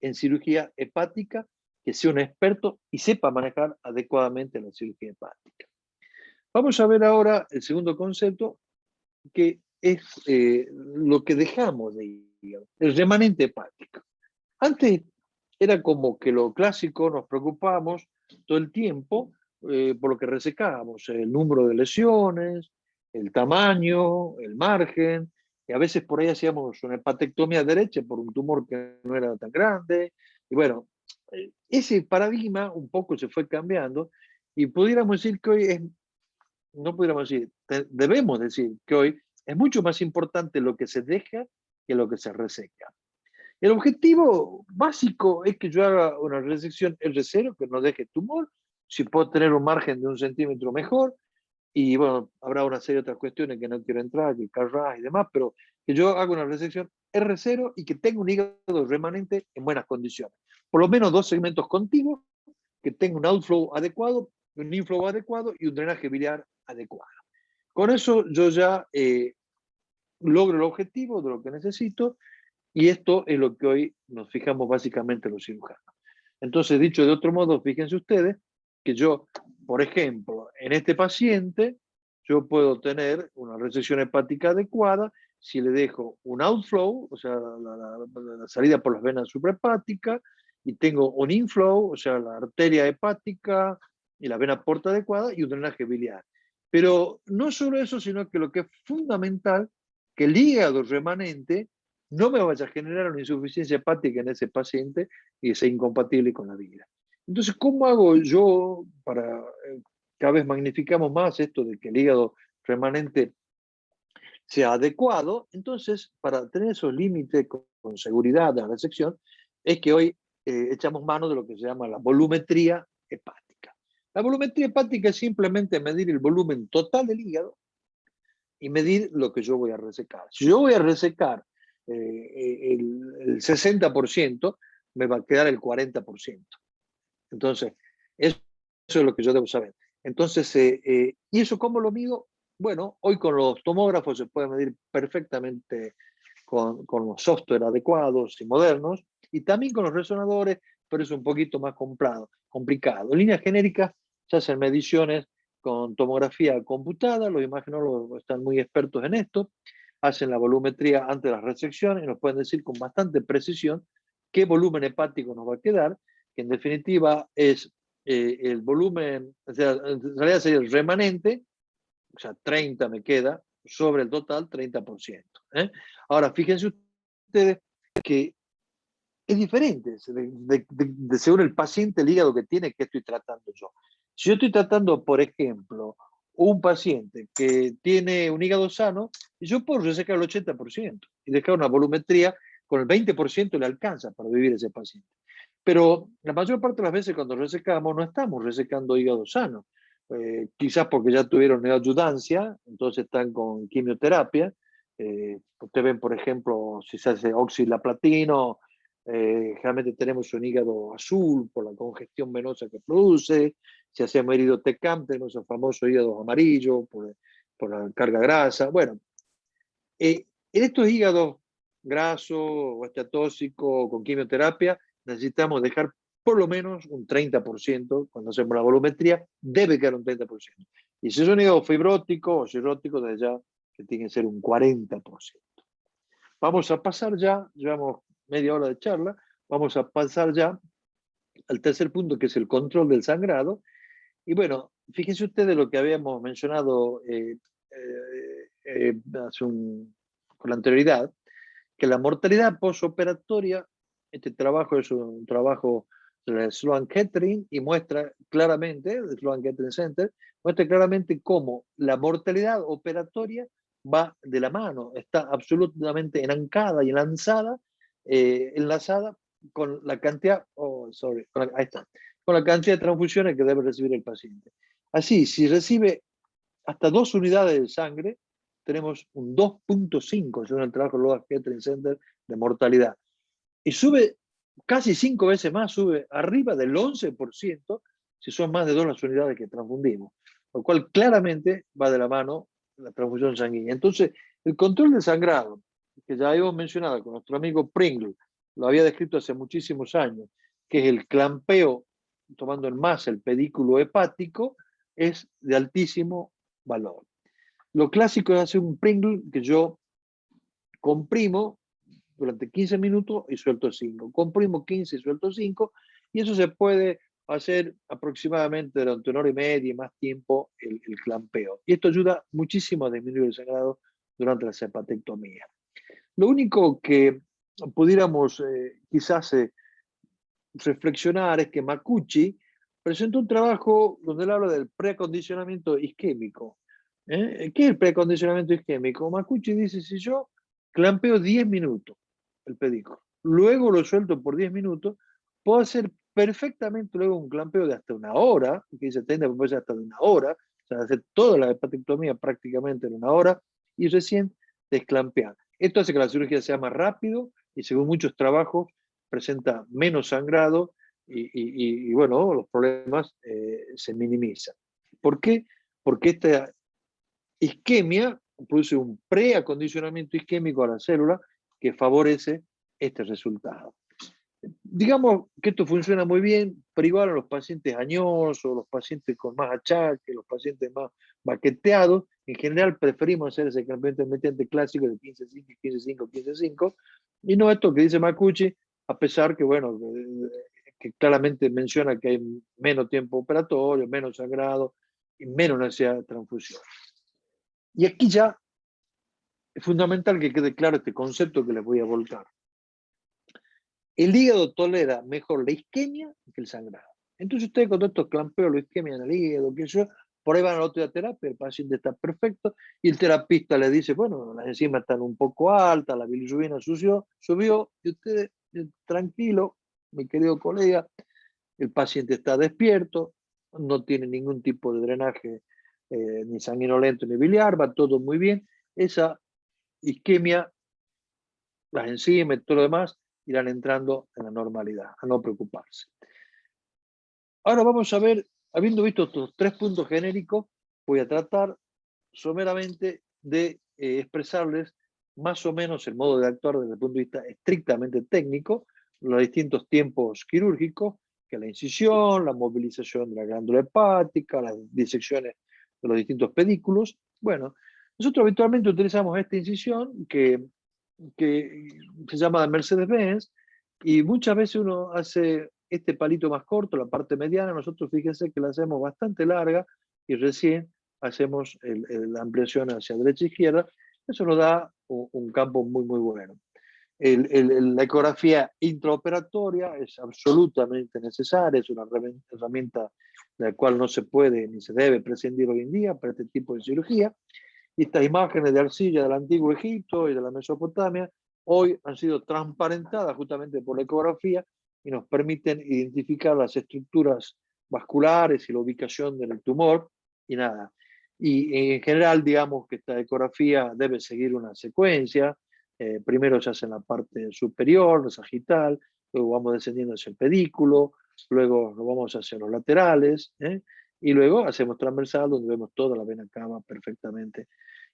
en cirugía hepática, que sea un experto y sepa manejar adecuadamente la cirugía hepática. Vamos a ver ahora el segundo concepto, que es lo que dejamos de hígado, el remanente hepático. Antes era como que lo clásico, nos preocupábamos todo el tiempo por lo que resecábamos, el número de lesiones, el tamaño, el margen, y a veces por ahí hacíamos una hepatectomía derecha por un tumor que no era tan grande, y bueno, ese paradigma un poco se fue cambiando, y pudiéramos decir que hoy es, no pudiéramos decir, debemos decir que hoy es mucho más importante lo que se deja que lo que se reseca. El objetivo básico es que yo haga una resección R0, que no deje tumor, si puedo tener un margen de 1 centímetro mejor, y bueno, habrá una serie de otras cuestiones que no quiero entrar, que Carras y demás, pero que yo haga una resección R0 y que tenga un hígado remanente en buenas condiciones. Por lo menos 2 segmentos contiguos, que tenga un outflow adecuado, un inflow adecuado y un drenaje biliar adecuado. Con eso yo ya logro el objetivo de lo que necesito, y esto es lo que hoy nos fijamos básicamente los cirujanos. Entonces, dicho de otro modo, fíjense ustedes que yo, por ejemplo, en este paciente, yo puedo tener una resección hepática adecuada si le dejo un outflow, o sea, la salida por las venas suprahepáticas, y tengo un inflow, o sea, la arteria hepática y la vena porta adecuada y un drenaje biliar. Pero no solo eso, sino que lo que es fundamental, que el hígado remanente no me vaya a generar una insuficiencia hepática en ese paciente y sea incompatible con la vida. Entonces, ¿cómo hago yo para, cada vez magnificamos más esto de que el hígado remanente sea adecuado? Entonces, para tener esos límites con seguridad de la resección, es que hoy echamos mano de lo que se llama la volumetría hepática. La volumetría hepática es simplemente medir el volumen total del hígado y medir lo que yo voy a resecar. Si yo voy a resecar el 60%, me va a quedar el 40%. Entonces, eso es lo que yo debo saber. Entonces, ¿y eso cómo lo mido? Bueno, hoy con los tomógrafos se puede medir perfectamente con los software adecuados y modernos, y también con los resonadores, pero es un poquito más complicado. En líneas genéricas se hacen mediciones con tomografía computada, los imagenólogos están muy expertos en esto, hacen la volumetría antes de las resecciones y nos pueden decir con bastante precisión qué volumen hepático nos va a quedar, que en definitiva es el volumen, o sea, en realidad sería el remanente, o sea, 30 me queda, sobre el total 30%. Ahora, fíjense ustedes que es diferente según el paciente, el hígado que tiene, que estoy tratando yo. Si yo estoy tratando, por ejemplo, un paciente que tiene un hígado sano, yo puedo resecar el 80% y dejar una volumetría con el 20% le alcanza para vivir ese paciente. Pero la mayor parte de las veces cuando resecamos no estamos resecando hígado sano. Quizás porque ya tuvieron neoadjudancia, entonces están con quimioterapia. Ustedes ven, por ejemplo, si se hace oxilaplatino, generalmente tenemos un hígado azul por la congestión venosa que produce. Si hacemos iridotecam, tenemos el famoso hígado amarillo por la carga grasa. Bueno, en estos hígados grasos o esteatóxicos con quimioterapia, necesitamos dejar por lo menos un 30%, cuando hacemos la volumetría, debe quedar un 30%. Y si es un hígado fibrótico o cirrótico, desde ya que tiene que ser un 40%. Vamos a pasar ya, llevamos media hora de charla, vamos a pasar ya al tercer punto, que es el control del sangrado. Y bueno, fíjense ustedes lo que habíamos mencionado con anterioridad, que la mortalidad postoperatoria, este trabajo es un trabajo de Sloan Kettering y muestra claramente, el Sloan Kettering Center, muestra claramente cómo la mortalidad operatoria va de la mano, está absolutamente enlancada y enlazada con la cantidad, ahí está, con la cantidad de transfusiones que debe recibir el paciente. Así, si recibe hasta 2 unidades de sangre, tenemos un 2.5, según el trabajo de Sloan Kettering Center, de mortalidad. Y sube casi 5 veces más, sube arriba del 11% si son más de 2 las unidades que transfundimos, lo cual claramente va de la mano la transfusión sanguínea. Entonces, el control del sangrado, que ya hemos mencionado con nuestro amigo Pringle, lo había descrito hace muchísimos años, que es el clampeo, tomando en masa el pedículo hepático, es de altísimo valor. Lo clásico es hacer un Pringle que yo comprimo durante 15 minutos y suelto 5. Comprimo 15 y suelto 5, y eso se puede hacer aproximadamente durante 1 hora y media y más tiempo el clampeo. Y esto ayuda muchísimo a disminuir el sangrado durante la hepatectomía. Lo único que pudiéramos quizás reflexionar es que Makuchi presentó un trabajo donde él habla del preacondicionamiento isquémico. ¿Qué es el preacondicionamiento isquémico? Makuchi dice, si yo clampeo 10 minutos el pedículo, luego lo suelto por 10 minutos, puedo hacer perfectamente luego un clampeo de hasta 1 hora, que dice tende puede ser hasta de 1 hora, o sea, hacer toda la hepatectomía prácticamente en 1 hora, y recién desclampear. Esto hace que la cirugía sea más rápido y según muchos trabajos presenta menos sangrado y bueno, los problemas se minimizan. ¿Por qué? Porque esta isquemia produce un preacondicionamiento isquémico a la célula que favorece este resultado. Digamos que esto funciona muy bien, pero igual a los pacientes añosos, los pacientes con más achaques, los pacientes más baqueteados, en general preferimos hacer ese clampeo intermitente clásico de 15-5, 15-5, 15-5, y no esto que dice Makuchi, a pesar que, bueno, que claramente menciona que hay menos tiempo operatorio, menos sangrado y menos necesidad de transfusión. Y aquí ya es fundamental que quede claro este concepto que les voy a volcar. El hígado tolera mejor la isquemia que el sangrado. Entonces ustedes con estos clampeos, la isquemia en el hígado, que eso, por ahí van a la otra terapia, el paciente está perfecto, y el terapista le dice, bueno, las enzimas están un poco altas, la bilirrubina subió, y ustedes, tranquilo, mi querido colega, el paciente está despierto, no tiene ningún tipo de drenaje ni sanguinolento ni biliar, va todo muy bien. Esa isquemia, las enzimas y todo lo demás irán entrando en la normalidad, a no preocuparse. Ahora vamos a ver, habiendo visto estos 3 puntos genéricos, voy a tratar someramente de expresarles más o menos el modo de actuar desde el punto de vista estrictamente técnico, los distintos tiempos quirúrgicos, que la incisión, la movilización de la glándula hepática, las disecciones de los distintos pedículos. Bueno, nosotros habitualmente utilizamos esta incisión que se llama Mercedes-Benz, y muchas veces uno hace este palito más corto, la parte mediana, nosotros fíjense que la hacemos bastante larga y recién hacemos la ampliación hacia derecha e izquierda. Eso nos da un campo muy, muy bueno. La ecografía intraoperatoria es absolutamente necesaria, es una herramienta de la cual no se puede ni se debe prescindir hoy en día para este tipo de cirugía. Y estas imágenes de arcilla del antiguo Egipto y de la Mesopotamia hoy han sido transparentadas justamente por la ecografía y nos permiten identificar las estructuras vasculares y la ubicación del tumor y nada. Y en general, digamos que esta ecografía debe seguir una secuencia. Primero se hace en la parte superior, la sagital, luego vamos descendiendo hacia el pedículo, luego nos vamos hacia los laterales, y luego hacemos transversal, donde vemos toda la vena cava perfectamente.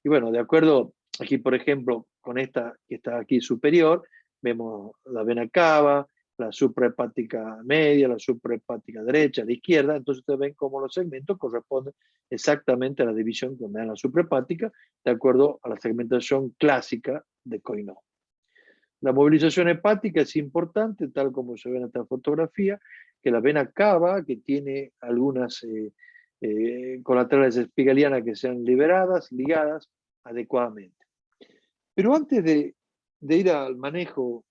Y bueno, de acuerdo, aquí por ejemplo, con esta que está aquí superior, vemos la vena cava, la suprahepática media, la suprahepática derecha, la izquierda. Entonces ustedes ven cómo los segmentos corresponden exactamente a la división que me da la suprahepática, de acuerdo a la segmentación clásica de Coinot. La movilización hepática es importante, tal como se ve en esta fotografía, que la vena cava, que tiene algunas colaterales espigalianas que sean liberadas, ligadas adecuadamente. Pero antes de ir al manejo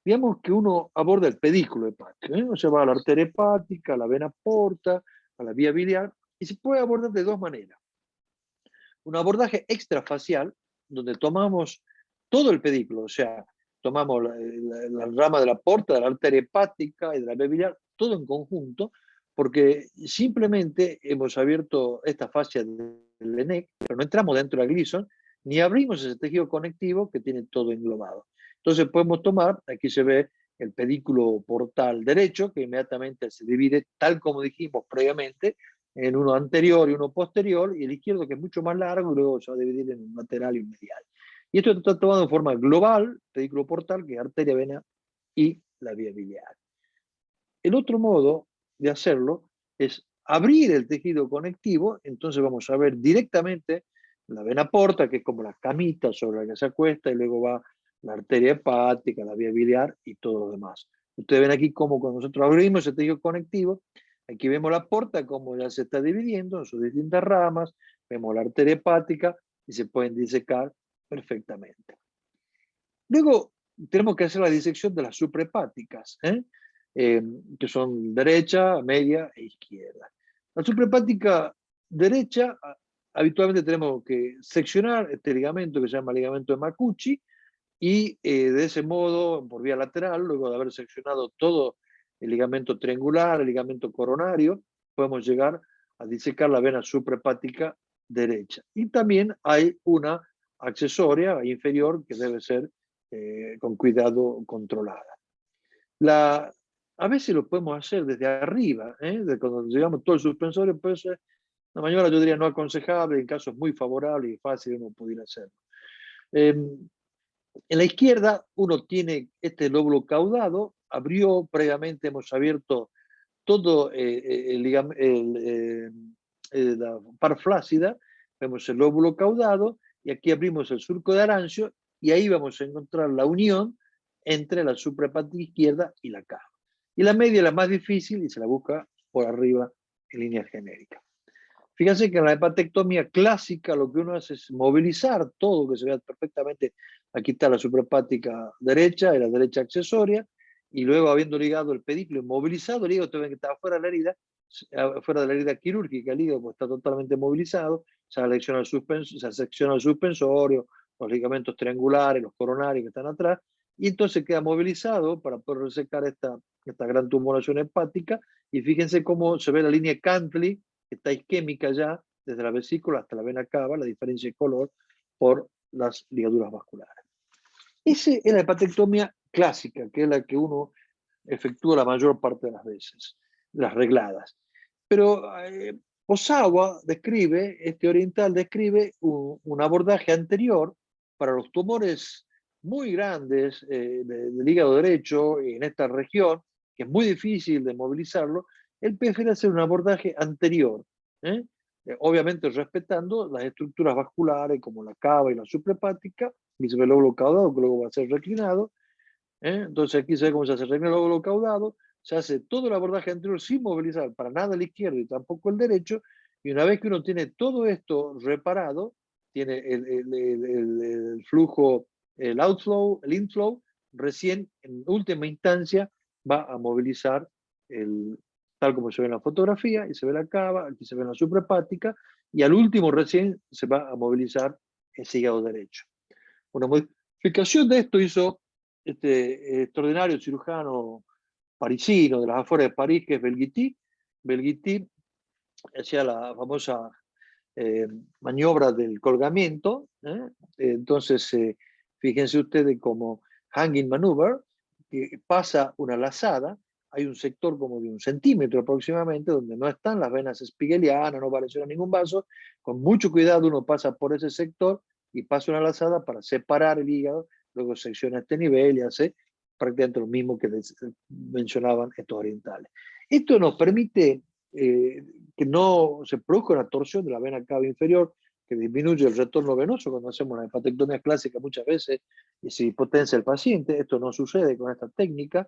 digamos que uno aborda el pedículo hepático, ¿eh? O sea, va a la arteria hepática, a la vena porta, a la vía biliar, y se puede abordar de dos maneras. Un abordaje extrafacial, donde tomamos todo el pedículo, o sea, tomamos la rama de la porta, de la arteria hepática y de la vía biliar, todo en conjunto, porque simplemente hemos abierto esta fascia del ENEC, pero no entramos dentro del Gleason, ni abrimos ese tejido conectivo que tiene todo englobado. Entonces podemos tomar, aquí se ve el pedículo portal derecho, que inmediatamente se divide, tal como dijimos previamente, en uno anterior y uno posterior, y el izquierdo que es mucho más largo, y luego se va a dividir en un lateral y un medial. Y esto está tomado en forma global, pedículo portal, que es arteria, vena y la vía biliar. El otro modo de hacerlo es abrir el tejido conectivo, entonces vamos a ver directamente la vena porta, que es como la camita sobre la que se acuesta, y luego va la arteria hepática, la vía biliar y todo lo demás. Ustedes ven aquí cómo cuando nosotros abrimos el tejido conectivo, aquí vemos la porta como ya se está dividiendo en sus distintas ramas, vemos la arteria hepática y se pueden disecar perfectamente. Luego tenemos que hacer la disección de las suprahepáticas, que son derecha, media e izquierda. La suprahepática derecha, habitualmente tenemos que seccionar este ligamento que se llama ligamento de Macucci, y de ese modo, por vía lateral, luego de haber seccionado todo el ligamento triangular, el ligamento coronario, podemos llegar a disecar la vena suprahepática derecha. Y también hay una accesoria inferior que debe ser con cuidado controlada. A veces lo podemos hacer desde arriba, de cuando llegamos todo el suspensorio, puede ser una maniobra, yo diría, no aconsejable, en casos muy favorables y fáciles uno pudiera hacerlo. En la izquierda uno tiene este lóbulo caudado, abrió previamente, hemos abierto todo la par flácida, vemos el lóbulo caudado, y aquí abrimos el surco de Arancio, y ahí vamos a encontrar la unión entre la suprahepática izquierda y la cava. Y la media es la más difícil y se la busca por arriba en línea genérica. Fíjense que en la hepatectomía clásica lo que uno hace es movilizar todo, que se vea perfectamente. Aquí está la suprahepática derecha y la derecha accesoria, y luego habiendo ligado el pedículo movilizado, el hígado, ustedes ven que está fuera de la herida, fuera de la herida quirúrgica, el hígado pues, está totalmente movilizado, se secciona el suspensorio, los ligamentos triangulares, los coronarios que están atrás, y entonces queda movilizado para poder resecar esta gran tumoración hepática, y fíjense cómo se ve la línea Cantley, que está isquémica ya, desde la vesícula hasta la vena cava, la diferencia de color por las ligaduras vasculares. Esa es la hepatectomía clásica, que es la que uno efectúa la mayor parte de las veces, las regladas. Pero Osawa describe, este oriental describe un abordaje anterior para los tumores muy grandes del hígado derecho en esta región, que es muy difícil de movilizarlo. Él prefiere hacer un abordaje anterior, obviamente respetando las estructuras vasculares como la cava y la suprahepática, y se ve el lóbulo caudado que luego va a ser reclinado. Entonces aquí se ve cómo se hace el lóbulo caudado, se hace todo el abordaje anterior sin movilizar para nada el izquierdo y tampoco el derecho, y una vez que uno tiene todo esto reparado, tiene el flujo, el outflow, el inflow, recién en última instancia va a movilizar tal como se ve en la fotografía, y se ve la cava, aquí se ve la suprahepática, y al último recién se va a movilizar el hígado derecho. Una modificación de esto hizo este extraordinario cirujano parisino de las afueras de París, que es Belguiti. Belguiti hacía la famosa maniobra del colgamiento. Entonces, fíjense ustedes como hanging maneuver, que pasa una lazada, hay un sector como de 1 centímetro aproximadamente, donde no están las venas spigelianas, no va a lesionar ningún vaso. Con mucho cuidado uno pasa por ese sector y pasa una lazada para separar el hígado, luego secciona este nivel y hace prácticamente lo mismo que mencionaban estos orientales. Esto nos permite que no se produzca una torsión de la vena cava inferior, que disminuye el retorno venoso cuando hacemos una hepatectomía clásica muchas veces y se hipotensa el paciente. Esto no sucede con esta técnica.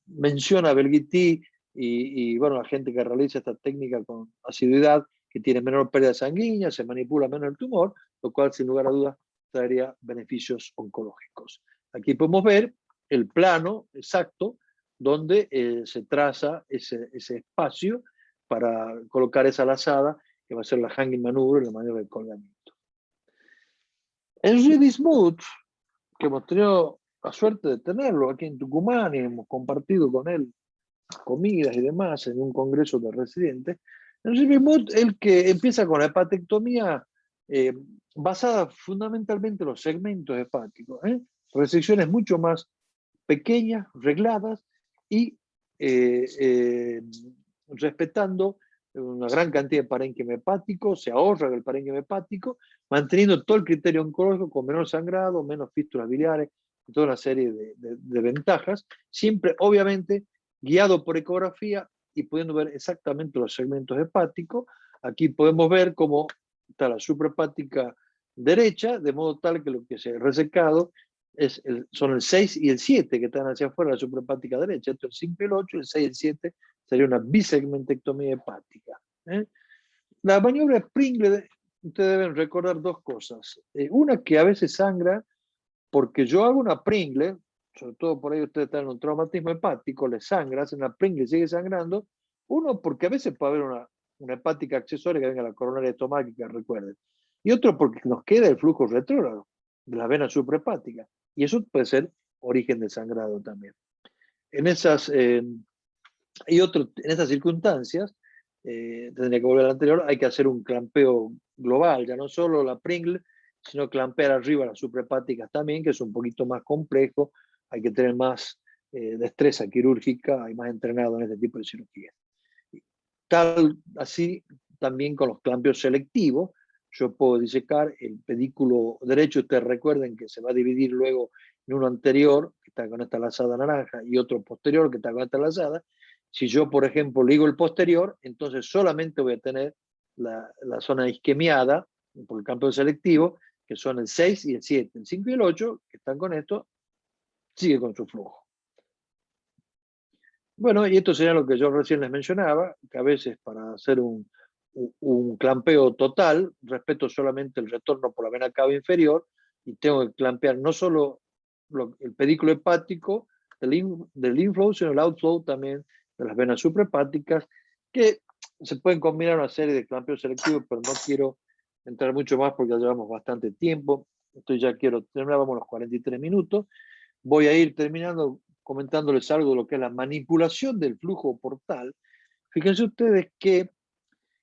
Menciona Belguití y bueno, la gente que realiza esta técnica con asiduidad, que tiene menor pérdida sanguínea, se manipula menos el tumor, lo cual sin lugar a dudas traería beneficios oncológicos. Aquí podemos ver el plano exacto donde se traza ese espacio para colocar esa lazada, que va a ser la hanging maneuver, la maniobra de colgamiento. Henri Bismuth, que hemos tenido la suerte de tenerlo aquí en Tucumán y hemos compartido con él comidas y demás en un congreso de residentes, Henri Bismuth, el que empieza con la hepatectomía basada fundamentalmente en los segmentos hepáticos, resecciones mucho más pequeñas, regladas y respetando una gran cantidad de parénquima hepático, se ahorra el parénquima hepático, manteniendo todo el criterio oncológico con menos sangrado, menos fístulas biliares, toda una serie de ventajas, siempre obviamente guiado por ecografía y pudiendo ver exactamente los segmentos hepáticos. Aquí podemos ver cómo está la suprahepática derecha, de modo tal que lo que se ha resecado son el 6 y el 7 que están hacia afuera de la suprahepática derecha. Esto es el 5 y el 8, el 6 y el 7 sería una bisegmentectomía hepática. La maniobra Pringle, ustedes deben recordar dos cosas. Una, que a veces sangra, porque yo hago una Pringle, sobre todo por ahí ustedes están en un traumatismo hepático, les sangra, hacen una Pringle y sigue sangrando. Uno, porque a veces puede haber una hepática accesoria que venga a la coronaria estomática, recuerden. Y otro, porque nos queda el flujo retrógrado de la vena suprahepática. Y eso puede ser origen de sangrado también. En esas circunstancias, tendría que volver al anterior, hay que hacer un clampeo global, ya no solo la Pringle, sino clampear arriba las suprahepáticas también, que es un poquito más complejo, hay que tener más destreza quirúrgica y más entrenado en este tipo de cirugía. Así también con los clampeos selectivos, yo puedo disecar el pedículo derecho, ustedes recuerden que se va a dividir luego en uno anterior, que está con esta lazada naranja, y otro posterior, que está con esta lazada. Si yo, por ejemplo, ligo el posterior, entonces solamente voy a tener la zona isquemiada por el campo selectivo, que son el 6 y el 7. El 5 y el 8, que están con esto, sigue con su flujo. Bueno, y esto sería lo que yo recién les mencionaba, que a veces para hacer un clampeo total, respeto solamente el retorno por la vena cava inferior, y tengo que clampear no solo el pedículo hepático del inflow, sino el outflow también de las venas suprahepáticas, que se pueden combinar una serie de clampeos selectivos, pero no quiero entrar mucho más porque ya llevamos bastante tiempo. Entonces ya quiero terminar, vamos a los 43 minutos. Voy a ir terminando comentándoles algo de lo que es la manipulación del flujo portal. Fíjense ustedes que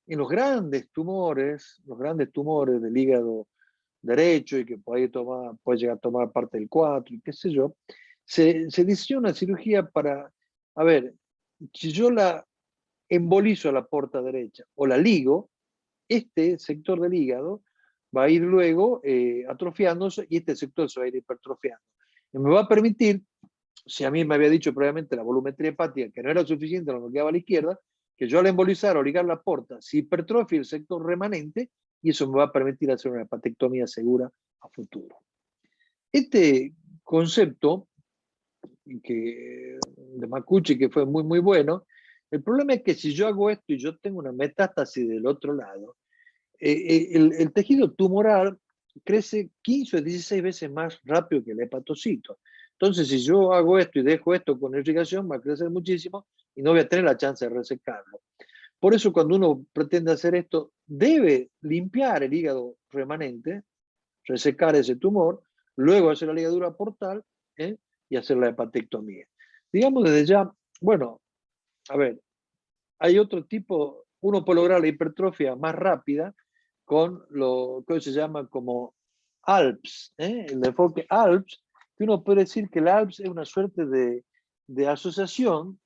en los grandes tumores del hígado derecho y que puede llegar a tomar parte del 4 y qué sé yo, se diseñó una cirugía para, a ver, si yo la embolizo a la porta derecha o la ligo, este sector del hígado va a ir luego atrofiándose y este sector se va a ir hipertrofiando. Y me va a permitir, si a mí me había dicho previamente la volumetría hepática que no era suficiente, lo que quedaba a la izquierda, que yo al embolizar o ligar la porta, se hipertrofia el sector remanente y eso me va a permitir hacer una hepatectomía segura a futuro. Este concepto de Macucci, que fue muy, muy bueno, el problema es que si yo hago esto y yo tengo una metástasis del otro lado, el tejido tumoral crece 15 o 16 veces más rápido que el hepatocito. Entonces, si yo hago esto y dejo esto con irrigación, va a crecer muchísimo y no voy a tener la chance de resecarlo. Por eso, cuando uno pretende hacer esto, debe limpiar el hígado remanente, resecar ese tumor, luego hacer la ligadura portal y hacer la hepatectomía. Digamos desde ya, bueno, a ver, hay otro tipo, uno puede lograr la hipertrofia más rápida con lo que se llama como ALPS, el enfoque ALPS, que uno puede decir que el ALPS es una suerte de asociación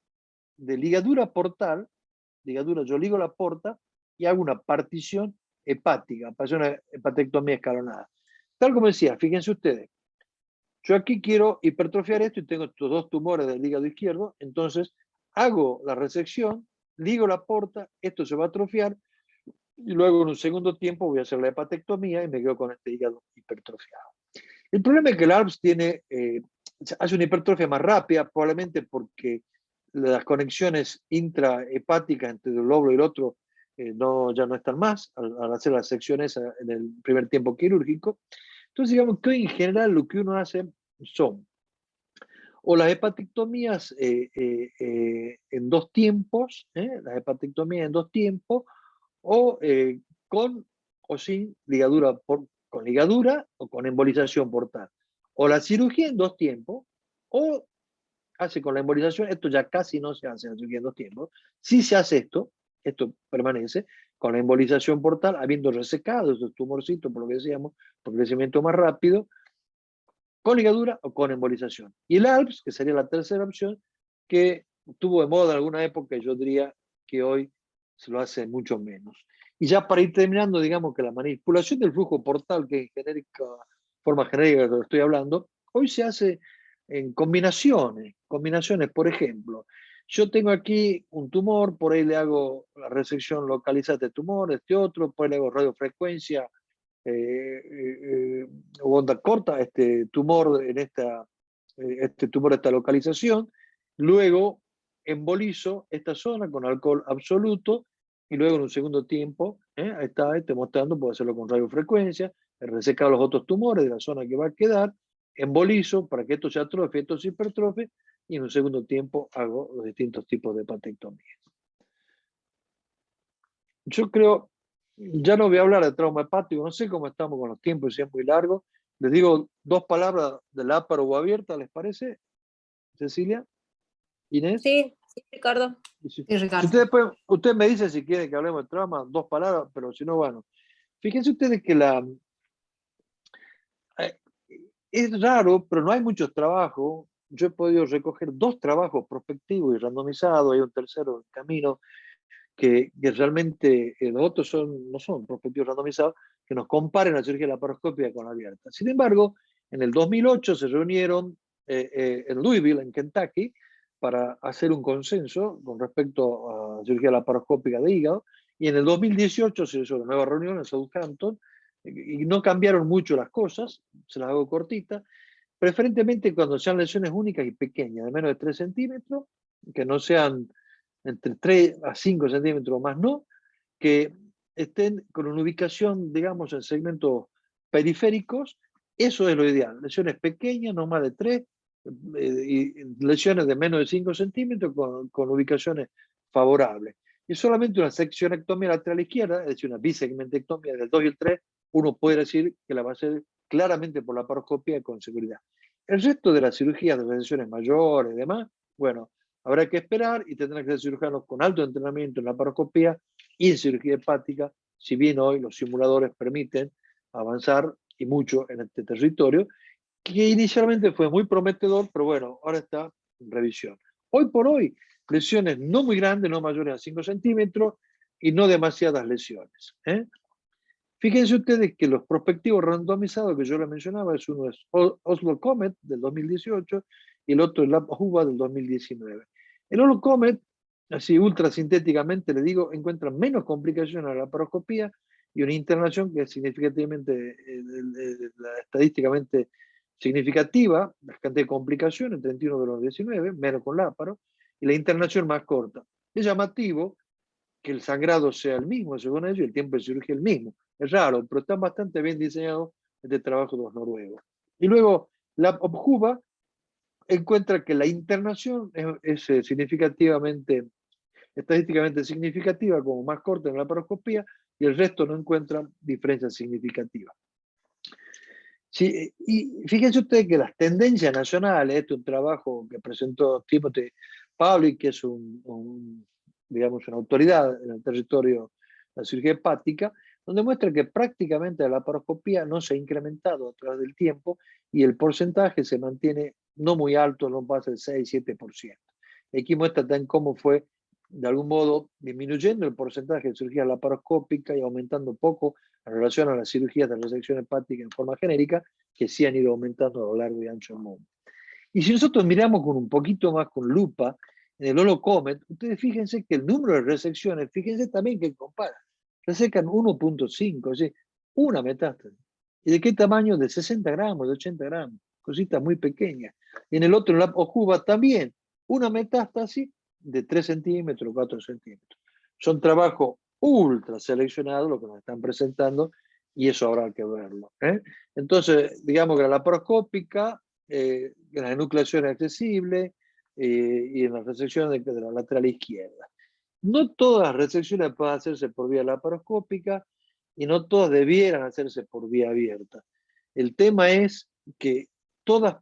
de ligadura portal, yo ligo la porta y hago una partición hepática, para hacer una hepatectomía escalonada. Tal como decía, fíjense ustedes, yo aquí quiero hipertrofiar esto y tengo estos 2 tumores del hígado izquierdo, entonces hago la resección, ligo la porta, esto se va a atrofiar, y luego en un segundo tiempo voy a hacer la hepatectomía y me quedo con este hígado hipertrofiado. El problema es que el ARPS hace una hipertrofia más rápida, probablemente porque las conexiones intrahepáticas entre el lóbulo y el otro ya no están más al hacer las secciones en el primer tiempo quirúrgico. Entonces, digamos que hoy en general lo que uno hace son o las hepatectomías en 2 tiempos, las hepatectomías en 2 tiempos, o con o sin ligadura, con ligadura o con embolización portal. O la cirugía en 2 tiempos, o hace con la embolización, esto ya casi no se hace la cirugía en 2 tiempos, si se hace esto permanece, con la embolización portal, habiendo resecado esos tumorcitos, por lo que decíamos, por crecimiento más rápido, con ligadura o con embolización. Y el ALPS, que sería la tercera opción, que tuvo de moda en alguna época, yo diría que hoy se lo hace mucho menos. Y ya para ir terminando, digamos que la manipulación del flujo portal, que en forma genérica de lo que estoy hablando, hoy se hace en combinaciones, por ejemplo, yo tengo aquí un tumor, por ahí le hago la resección localizada de este tumor, este otro, por ahí le hago radiofrecuencia o onda corta, este tumor en esta localización, luego embolizo esta zona con alcohol absoluto y luego en un segundo tiempo, ahí está, mostrando, puedo hacerlo con radiofrecuencia, resecar los otros tumores de la zona que va a quedar, embolizo para que esto se atrofie, esto se hipertrofie, y en un segundo tiempo hago los distintos tipos de hepatectomías. Yo creo, ya no voy a hablar de trauma hepático, no sé cómo estamos con los tiempos, si es muy largo. Les digo 2 palabras de la APAR o abierta, ¿les parece? Cecilia, Inés. Sí, sí, Ricardo. Si Ricardo. usted me dice si quiere que hablemos de trauma, 2 palabras, pero si no, bueno. Fíjense ustedes que es raro, pero no hay muchos trabajos. Yo he podido recoger 2 trabajos prospectivos y randomizados, hay un tercero en camino, que realmente los otros no son prospectivos randomizados, que nos comparen la cirugía laparoscópica con la abierta. Sin embargo, en el 2008 se reunieron en Louisville, en Kentucky, para hacer un consenso con respecto a cirugía laparoscópica de hígado, y en el 2018 se hizo una nueva reunión en Southampton, y no cambiaron mucho las cosas, se las hago cortitas, preferentemente cuando sean lesiones únicas y pequeñas, de menos de 3 centímetros, que no sean entre 3 a 5 centímetros más no, que estén con una ubicación, digamos, en segmentos periféricos, eso es lo ideal. Lesiones pequeñas, no más de 3, y lesiones de menos de 5 centímetros con ubicaciones favorables. Y solamente una seccionectomía lateral izquierda, es decir, una bisegmentectomía del 2 y el 3, uno puede decir que la va a hacer claramente por la laparoscopia con seguridad. El resto de las cirugías de lesiones mayores y demás, bueno, habrá que esperar y tendrán que ser cirujanos con alto entrenamiento en laparoscopía y en cirugía hepática, si bien hoy los simuladores permiten avanzar y mucho en este territorio, que inicialmente fue muy prometedor, pero bueno, ahora está en revisión. Hoy por hoy, lesiones no muy grandes, no mayores a 5 centímetros y no demasiadas lesiones. Fíjense ustedes que los prospectivos randomizados que yo les mencionaba, uno es Oslo Comet del 2018 y el otro es la UBA del 2019. El Oslo Comet, así ultrasintéticamente le digo, encuentra menos complicaciones a la laparoscopía y una internación que es significativamente, estadísticamente significativa, la cantidad de complicaciones, 31 de los 19, menos con láparo, y la internación más corta. Es llamativo que el sangrado sea el mismo, según ellos, y el tiempo de cirugía el mismo. Es raro, pero están bastante bien diseñados este trabajo de los noruegos. Y luego, la OBJUVA encuentra que la internación es estadísticamente significativa, como más corta en la laparoscopía, y el resto no encuentra diferencias significativas. Sí, y fíjense ustedes que las tendencias nacionales, este es un trabajo que presentó Timothy Pavlik, que es digamos, una autoridad en el territorio de la cirugía hepática, donde muestra que prácticamente la laparoscopía no se ha incrementado a través del tiempo y el porcentaje se mantiene no muy alto, no pasa del 6-7%. Aquí muestra también cómo fue de algún modo disminuyendo el porcentaje de cirugía laparoscópica y aumentando poco en relación a las cirugías de resección hepática en forma genérica, que sí han ido aumentando a lo largo y ancho del mundo. Y si nosotros miramos con un poquito más con lupa, en el Holocomet, ustedes fíjense que el número de resecciones, fíjense también que compara, resecan 1.5, es decir, una metástasis. ¿Y de qué tamaño? De 60 gramos, de 80 gramos, cositas muy pequeñas. Y en el otro, en la ojuva, también una metástasis de 3 centímetros, 4 centímetros. Son trabajos ultra seleccionados lo que nos están presentando y eso habrá que verlo. Entonces, digamos que la laparoscópica, en la enucleación accesible y en la resección de la lateral izquierda. No todas las resecciones pueden hacerse por vía laparoscópica y no todas debieran hacerse por vía abierta. El tema es que todas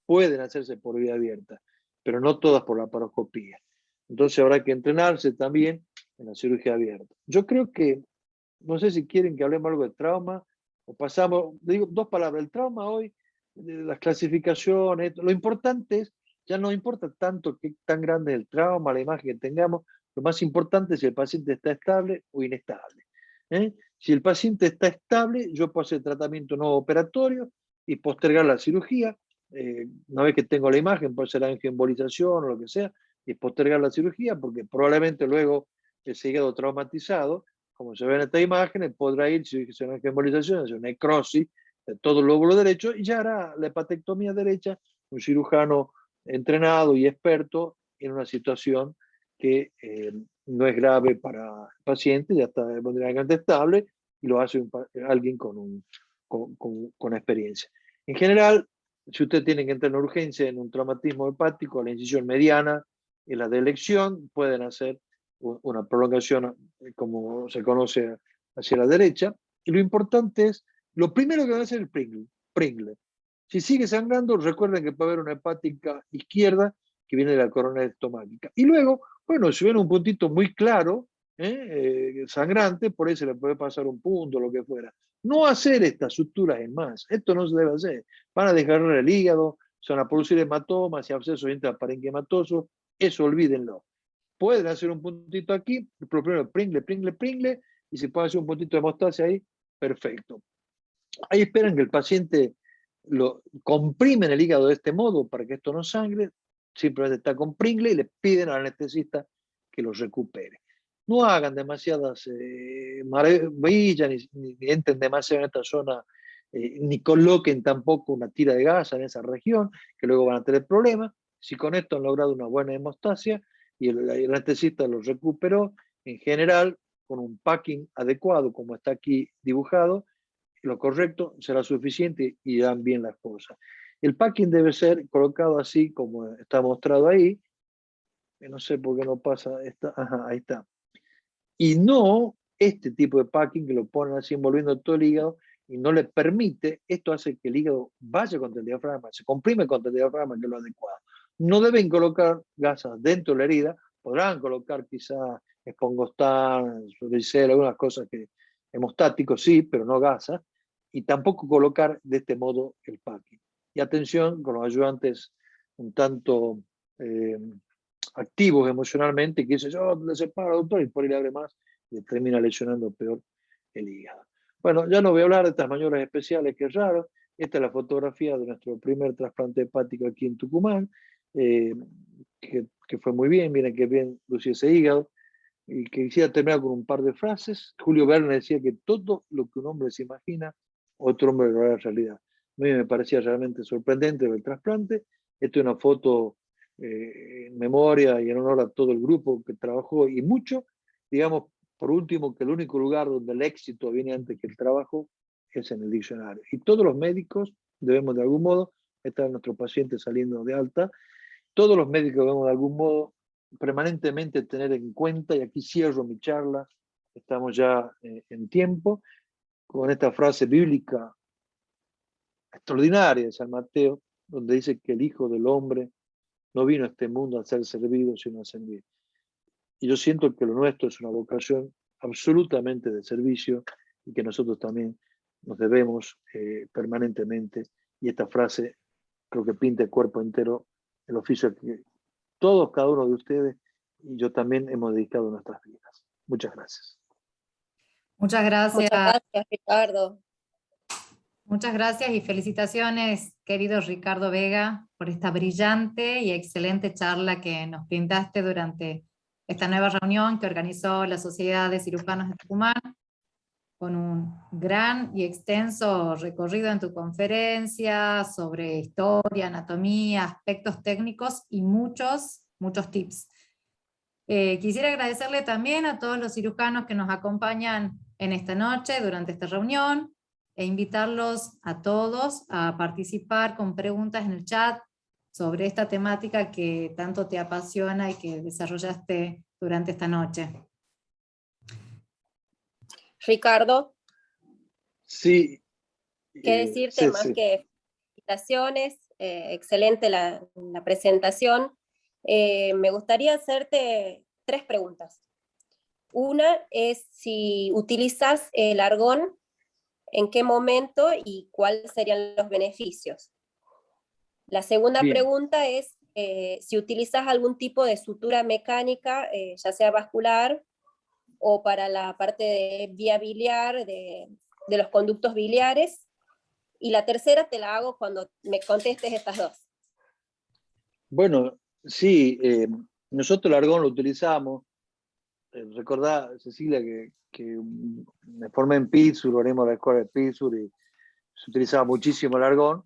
pueden hacerse por vía abierta, pero no todas por laparoscopía. Entonces habrá que entrenarse también en la cirugía abierta. Yo creo que, no sé si quieren que hablemos algo de trauma, o pasamos, digo dos palabras, el trauma hoy, las clasificaciones, lo importante es, ya no importa tanto qué tan grande es el trauma, la imagen que tengamos, lo más importante es si el paciente está estable o inestable. Si el paciente está estable, yo puedo hacer tratamiento no operatorio y postergar la cirugía. Una vez que tengo la imagen, puede ser angioembolización o lo que sea, y postergar la cirugía, porque probablemente luego ese hígado traumatizado, como se ve en esta imagen, podrá ir, si es una embolización, es una necrosis de todo el lóbulo derecho, y ya hará la hepatectomía derecha un cirujano entrenado y experto en una situación que no es grave para el paciente, ya está hemodinámicamente estable, y lo hace alguien con experiencia. En general, si usted tiene que entrar en urgencia en un traumatismo hepático, la incisión mediana y la de elección pueden hacer una prolongación, como se conoce, hacia la derecha. Y lo importante es, lo primero que va a hacer es el Pringle. Si sigue sangrando, recuerden que puede haber una hepática izquierda que viene de la corona estomática. Y luego, bueno, si ven un puntito muy claro, sangrante, por ahí se le puede pasar un punto, lo que fuera. No hacer estas suturas en más, esto no se debe hacer. Van a desgarrar el hígado, se van a producir hematomas y abscesos intraparenquimatosos, eso olvídenlo. Pueden hacer un puntito aquí, pero primero Pringle, y si puede hacer un puntito de hemostasia ahí, perfecto. Ahí esperan que el paciente lo comprimen el hígado de este modo para que esto no sangre, simplemente está con Pringle y le piden al anestesista que lo recupere. No hagan demasiadas maravillas, ni entren demasiado en esta zona, ni coloquen tampoco una tira de gas en esa región, que luego van a tener problemas. Si con esto han logrado una buena hemostasia y el anestesista lo recuperó, en general, con un packing adecuado, como está aquí dibujado, lo correcto será suficiente y dan bien las cosas. El packing debe ser colocado así como está mostrado ahí. No sé por qué no pasa. Ajá, ahí está. Y no este tipo de packing que lo ponen así envolviendo todo el hígado y no le permite, esto hace que el hígado vaya contra el diafragma, se comprime contra el diafragma, que es lo adecuado. No deben colocar gasas dentro de la herida, podrán colocar quizá espongostán, suricel, algunas cosas que hemostáticos sí, pero no gasas, y tampoco colocar de este modo el packing. Y atención con los ayudantes un tanto activos emocionalmente, que dice, yo le separo, doctor, y por ahí le abre más, y le termina lesionando peor el hígado. Bueno, ya no voy a hablar de estas maniobras especiales, que es raro. Esta es la fotografía de nuestro primer trasplante hepático aquí en Tucumán, que fue muy bien, miren qué bien lució ese hígado. Y que quisiera terminar con un par de frases. Julio Verne decía que todo lo que un hombre se imagina, otro hombre lo hará realidad. A mí me parecía realmente sorprendente el trasplante. Esta es una foto en memoria y en honor a todo el grupo que trabajó y mucho. Digamos, por último, que el único lugar donde el éxito viene antes que el trabajo es en el diccionario. Y todos los médicos debemos de algún modo estar nuestros pacientes saliendo de alta. Todos los médicos debemos de algún modo permanentemente tener en cuenta, y aquí cierro mi charla, estamos ya en tiempo, con esta frase bíblica extraordinaria de San Mateo, donde dice que el Hijo del Hombre no vino a este mundo a ser servido, sino a servir. Y yo siento que lo nuestro es una vocación absolutamente de servicio y que nosotros también nos debemos permanentemente. Y esta frase creo que pinta el cuerpo entero el oficio que todos, cada uno de ustedes y yo también hemos dedicado nuestras vidas. Muchas gracias. Muchas gracias. Muchas gracias, Ricardo. Muchas gracias y felicitaciones, querido Ricardo Vega, por esta brillante y excelente charla que nos brindaste durante esta nueva reunión que organizó la Sociedad de Cirujanos de Tucumán, con un gran y extenso recorrido en tu conferencia sobre historia, anatomía, aspectos técnicos y muchos tips. Quisiera agradecerle también a todos los cirujanos que nos acompañan en esta noche durante esta reunión, e invitarlos a todos a participar con preguntas en el chat sobre esta temática que tanto te apasiona y que desarrollaste durante esta noche. Ricardo, Sí. ¿qué decirte más que felicitaciones? Excelente la presentación. Me gustaría hacerte 3 preguntas. Una es si utilizas el argón, en qué momento y cuáles serían los beneficios. La segunda pregunta es si utilizas algún tipo de sutura mecánica, ya sea vascular o para la parte de vía biliar, de los conductos biliares. Y la tercera te la hago cuando me contestes estas 2. Bueno, sí, nosotros el argón lo utilizamos. Recordá, Cecilia, que me formé en Pittsburgh, haremos la escuela de Pittsburgh, y se utilizaba muchísimo el argón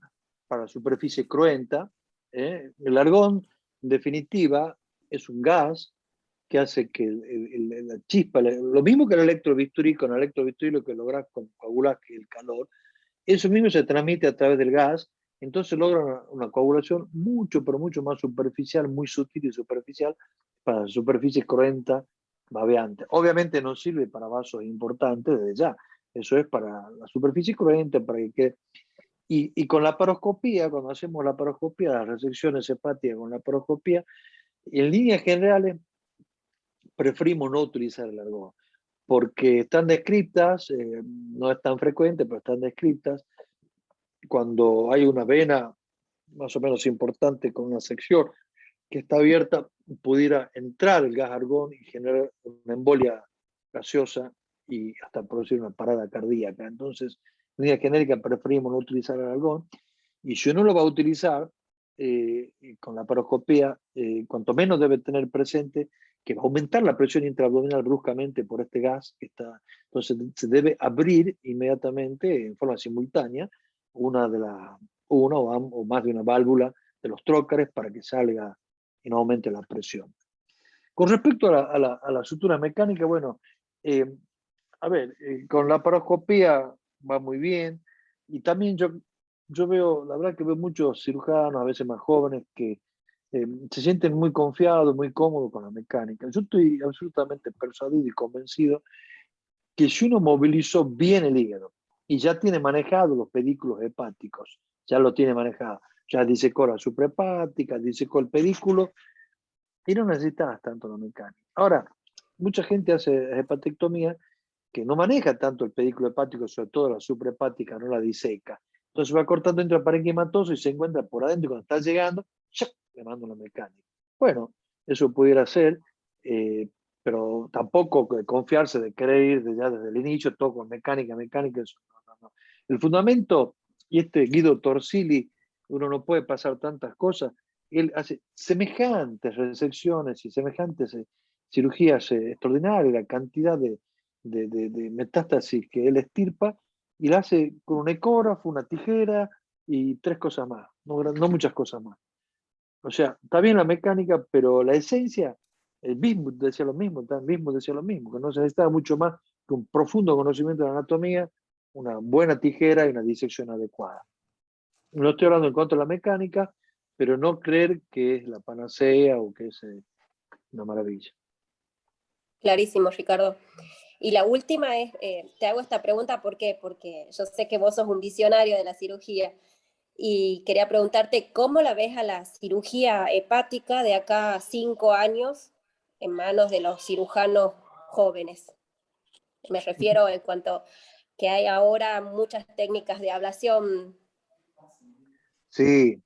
para superficie cruenta. El argón, en definitiva, es un gas que hace que la chispa, lo mismo que el electrobisturí, con el electrobisturí lo que logras coagular que el calor, eso mismo se transmite a través del gas, entonces logra una coagulación mucho, pero mucho más superficial, muy sutil y superficial, para la superficie cruenta, babeante. Obviamente no sirve para vasos importantes desde ya, eso es para la superficie cruenta, para que quede. Y con la paroscopía, cuando hacemos la paroscopía, las resecciones hepáticas con la paroscopía, en líneas generales preferimos no utilizar el argón, porque están descritas, no es tan frecuente, pero están descritas, cuando hay una vena más o menos importante con una sección que está abierta, pudiera entrar el gas argón y generar una embolia gaseosa y hasta producir una parada cardíaca. Entonces, en línea genérica preferimos no utilizar el argón, y si uno lo va a utilizar con la paroscopía, cuanto menos debe tener presente que va a aumentar la presión intraabdominal bruscamente por este gas que está. Entonces se debe abrir inmediatamente en forma simultánea una o más de una válvula de los trócares para que salga y no aumente la presión. Con respecto a la sutura mecánica, bueno, con la paroscopía va muy bien, y también yo veo, la verdad que veo muchos cirujanos, a veces más jóvenes, que se sienten muy confiados, muy cómodos con la mecánica. Yo estoy absolutamente persuadido y convencido que si uno movilizó bien el hígado y ya tiene manejado los pedículos hepáticos, ya lo tiene manejado, ya disecó la suprahepática, disecó el pedículo, y no necesitas tanto la mecánica. Ahora, mucha gente hace hepatectomía que no maneja tanto el pedículo hepático, sobre todo la suprahepática, no la diseca. Entonces va cortando entre el parenquimatoso y se encuentra por adentro, y cuando está llegando, ¡shac!, le manda una mecánica. Bueno, eso pudiera ser, pero tampoco confiarse de querer ir desde el inicio, todo con mecánica, eso no. El fundamento, y Guido Torsili, uno no puede pasar tantas cosas, él hace semejantes resecciones y semejantes cirugías extraordinarias, la cantidad de metástasis que él extirpa, y la hace con un ecógrafo, una tijera y 3 cosas más, no muchas cosas más. O sea, está bien la mecánica, pero la esencia, el mismo decía lo mismo, que no se necesita mucho más que un profundo conocimiento de la anatomía, una buena tijera y una disección adecuada. No estoy hablando en contra de la mecánica, pero no creer que es la panacea o que es una maravilla. Clarísimo, Ricardo. Y la última es, te hago esta pregunta, ¿por qué? Porque yo sé que vos sos un visionario de la cirugía, y quería preguntarte cómo la ves a la cirugía hepática de acá a 5 años en manos de los cirujanos jóvenes. Me refiero en cuanto que hay ahora muchas técnicas de ablación. Sí,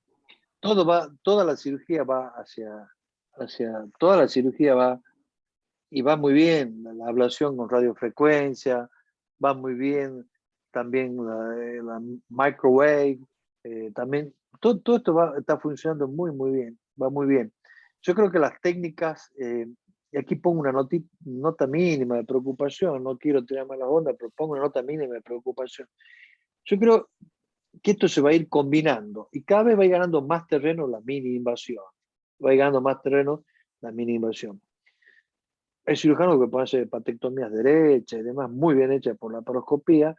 toda la cirugía va hacia hacia toda la cirugía va, y va muy bien, la ablación con radiofrecuencia, va muy bien también la microwave, también todo esto está funcionando muy bien, va muy bien. Yo creo que las técnicas, y aquí pongo una nota mínima de preocupación, no quiero tirar malas ondas, pero pongo una nota mínima de preocupación. Yo creo que esto se va a ir combinando y cada vez va a ir ganando más terreno la mini invasión, va a ir ganando más terreno la mini invasión. Hay cirujanos que pueden hacer hepatectomías derechas y demás, muy bien hechas por la laparoscopía,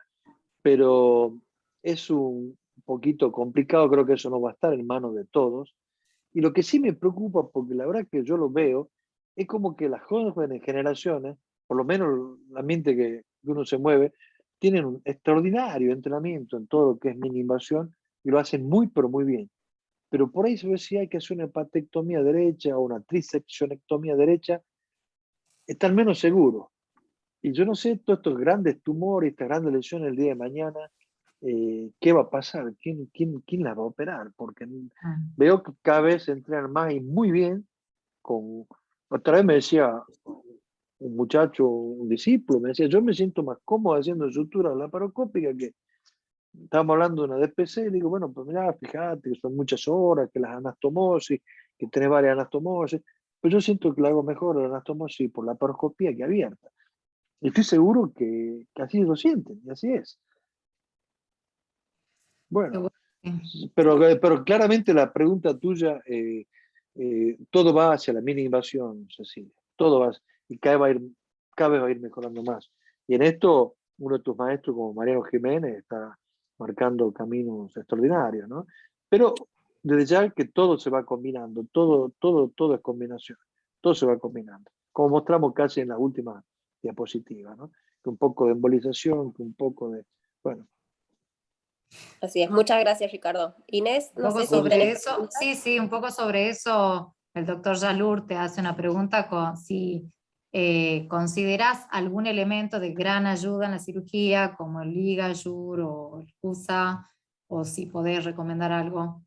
pero es un poquito complicado, creo que eso no va a estar en manos de todos. Y lo que sí me preocupa, porque la verdad que yo lo veo, es como que las jóvenes generaciones, por lo menos el ambiente que uno se mueve, tienen un extraordinario entrenamiento en todo lo que es mini invasión y lo hacen muy, pero muy bien. Pero por ahí se ve si hay que hacer una hepatectomía derecha o una triseccionectomía derecha, están menos seguros. Y yo no sé, todos estos grandes tumores, estas grandes lesiones el día de mañana, ¿qué va a pasar? ¿Quién las va a operar? Porque veo que cada vez se entrenan más y muy bien. Otra vez me decía un muchacho, un discípulo, me decía, yo me siento más cómodo haciendo sutura laparoscópica que estábamos hablando de una DPC, y digo, bueno, pues mira, fíjate que son muchas horas, que las anastomosis, que tenés varias anastomosis, pero yo siento que lo hago mejor la anastomosis por la laparoscopía que abierta. Y estoy seguro que así lo sienten, y así es. Bueno, pero claramente la pregunta tuya, todo va hacia la mini invasión, Cecilia. Todo va, y cada vez va a ir mejorando más. Y en esto, uno de tus maestros, como Mariano Jiménez, está marcando caminos extraordinarios, ¿no? Pero desde ya que todo se va combinando, todo es combinación, todo se va combinando. Como mostramos casi en la última diapositiva, ¿no? Que un poco de embolización, que un poco de, bueno. Así es, muchas gracias, Ricardo. Inés, Un no poco sé si sobre tenés eso, preguntas. sí, un poco sobre eso, el doctor Jalur te hace una pregunta si consideras algún elemento de gran ayuda en la cirugía, como el LigaSure o el CUSA, o si podés recomendar algo.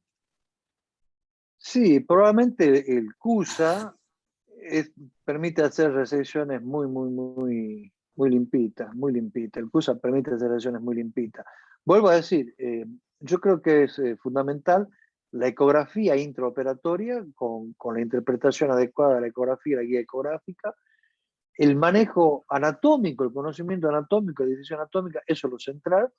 Sí, probablemente el CUSA permite hacer resecciones muy limpitas, muy limpitas. El CUSA permite hacer resecciones muy limpitas. Vuelvo a decir, yo creo que es fundamental la ecografía intraoperatoria con la interpretación adecuada de la ecografía, la guía ecográfica, el manejo anatómico, el conocimiento anatómico, la disección anatómica, eso es lo central.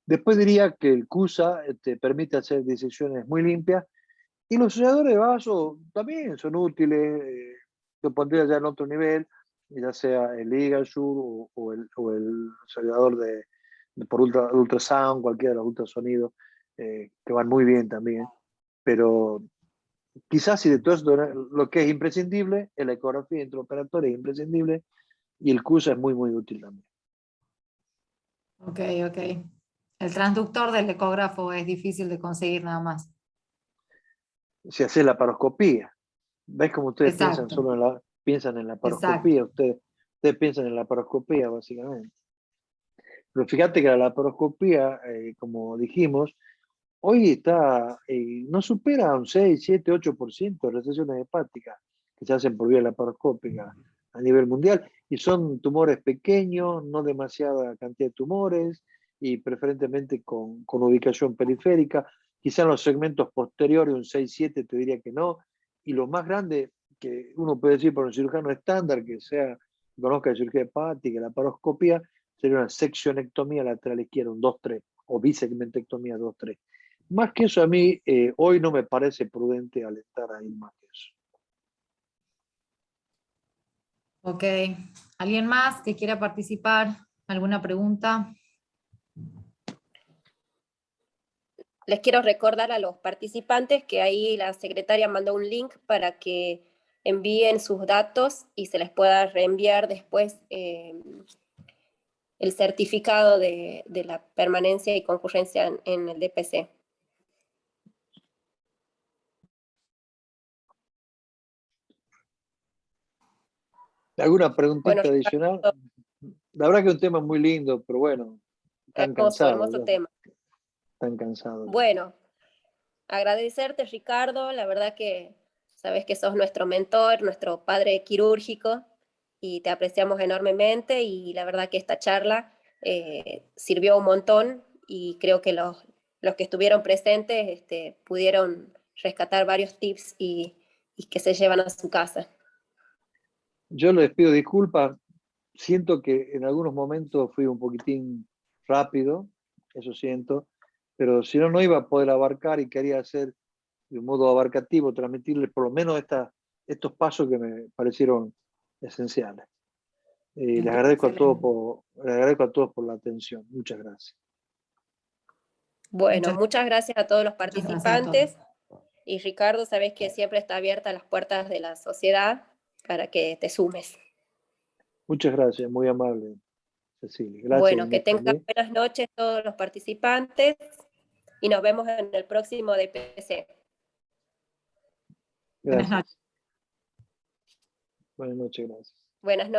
Después diría que el CUSA te permite hacer disecciones muy limpias y los selladores de vaso también son útiles, yo pondría ya en otro nivel, ya sea el LigaSure o el sellador por ultrasound, cualquiera de los ultrasonidos, que van muy bien también. Pero quizás si de todo esto lo que es imprescindible, la ecografía intraoperatoria es imprescindible y el CUSA es muy útil también. Ok. El transductor del ecógrafo es difícil de conseguir nada más. Si hace la laparoscopía, ¿ves cómo ustedes Exacto. piensan en la Exacto. laparoscopía? Ustedes piensan en la laparoscopía, básicamente. Pero fíjate que la laparoscopía, como dijimos, hoy no supera un 6, 7, 8% de recesiones hepáticas que se hacen por vía laparoscópica a nivel mundial, y son tumores pequeños, no demasiada cantidad de tumores, y preferentemente con ubicación periférica. Quizá en los segmentos posteriores un 6, 7 te diría que no, y lo más grande que uno puede decir por un cirujano estándar que conozca de cirugía hepática, la laparoscopía, sería una seccionectomía lateral izquierda, un 2-3, o bisegmentectomía 2-3. Más que eso, a mí hoy no me parece prudente alentar a ir más que eso. Ok. ¿Alguien más que quiera participar? ¿Alguna pregunta? Les quiero recordar a los participantes que ahí la secretaria mandó un link para que envíen sus datos y se les pueda reenviar después el certificado de la permanencia y concurrencia en el DPC. ¿Alguna preguntita Bueno, adicional? La verdad que es un tema muy lindo, pero bueno, están cansados. hermoso tema. Están cansados. Bueno, agradecerte, Ricardo, la verdad que Sabes que sos nuestro mentor, nuestro padre quirúrgico, y te apreciamos enormemente, y la verdad que esta charla sirvió un montón, y creo que los que estuvieron presentes pudieron rescatar varios tips y que se llevan a su casa. Yo les pido disculpas, siento que en algunos momentos fui un poquitín rápido, eso siento, pero si no, no iba a poder abarcar, y quería hacer de un modo abarcativo, transmitirles por lo menos estos pasos que me parecieron esenciales. Les agradezco a todos por la atención. Muchas gracias. Bueno, muchas gracias a todos los gracias a participantes. todos. Y Ricardo, sabes que siempre está abierta las puertas de la sociedad para que te sumes. Muchas gracias, muy amable, Cecilia. Gracias. Bueno, que Inés, tengan también. buenas noches todos los participantes, y nos vemos en el próximo DPC. Buenas Gracias. noches. Buenas noches, gracias. Buenas noches.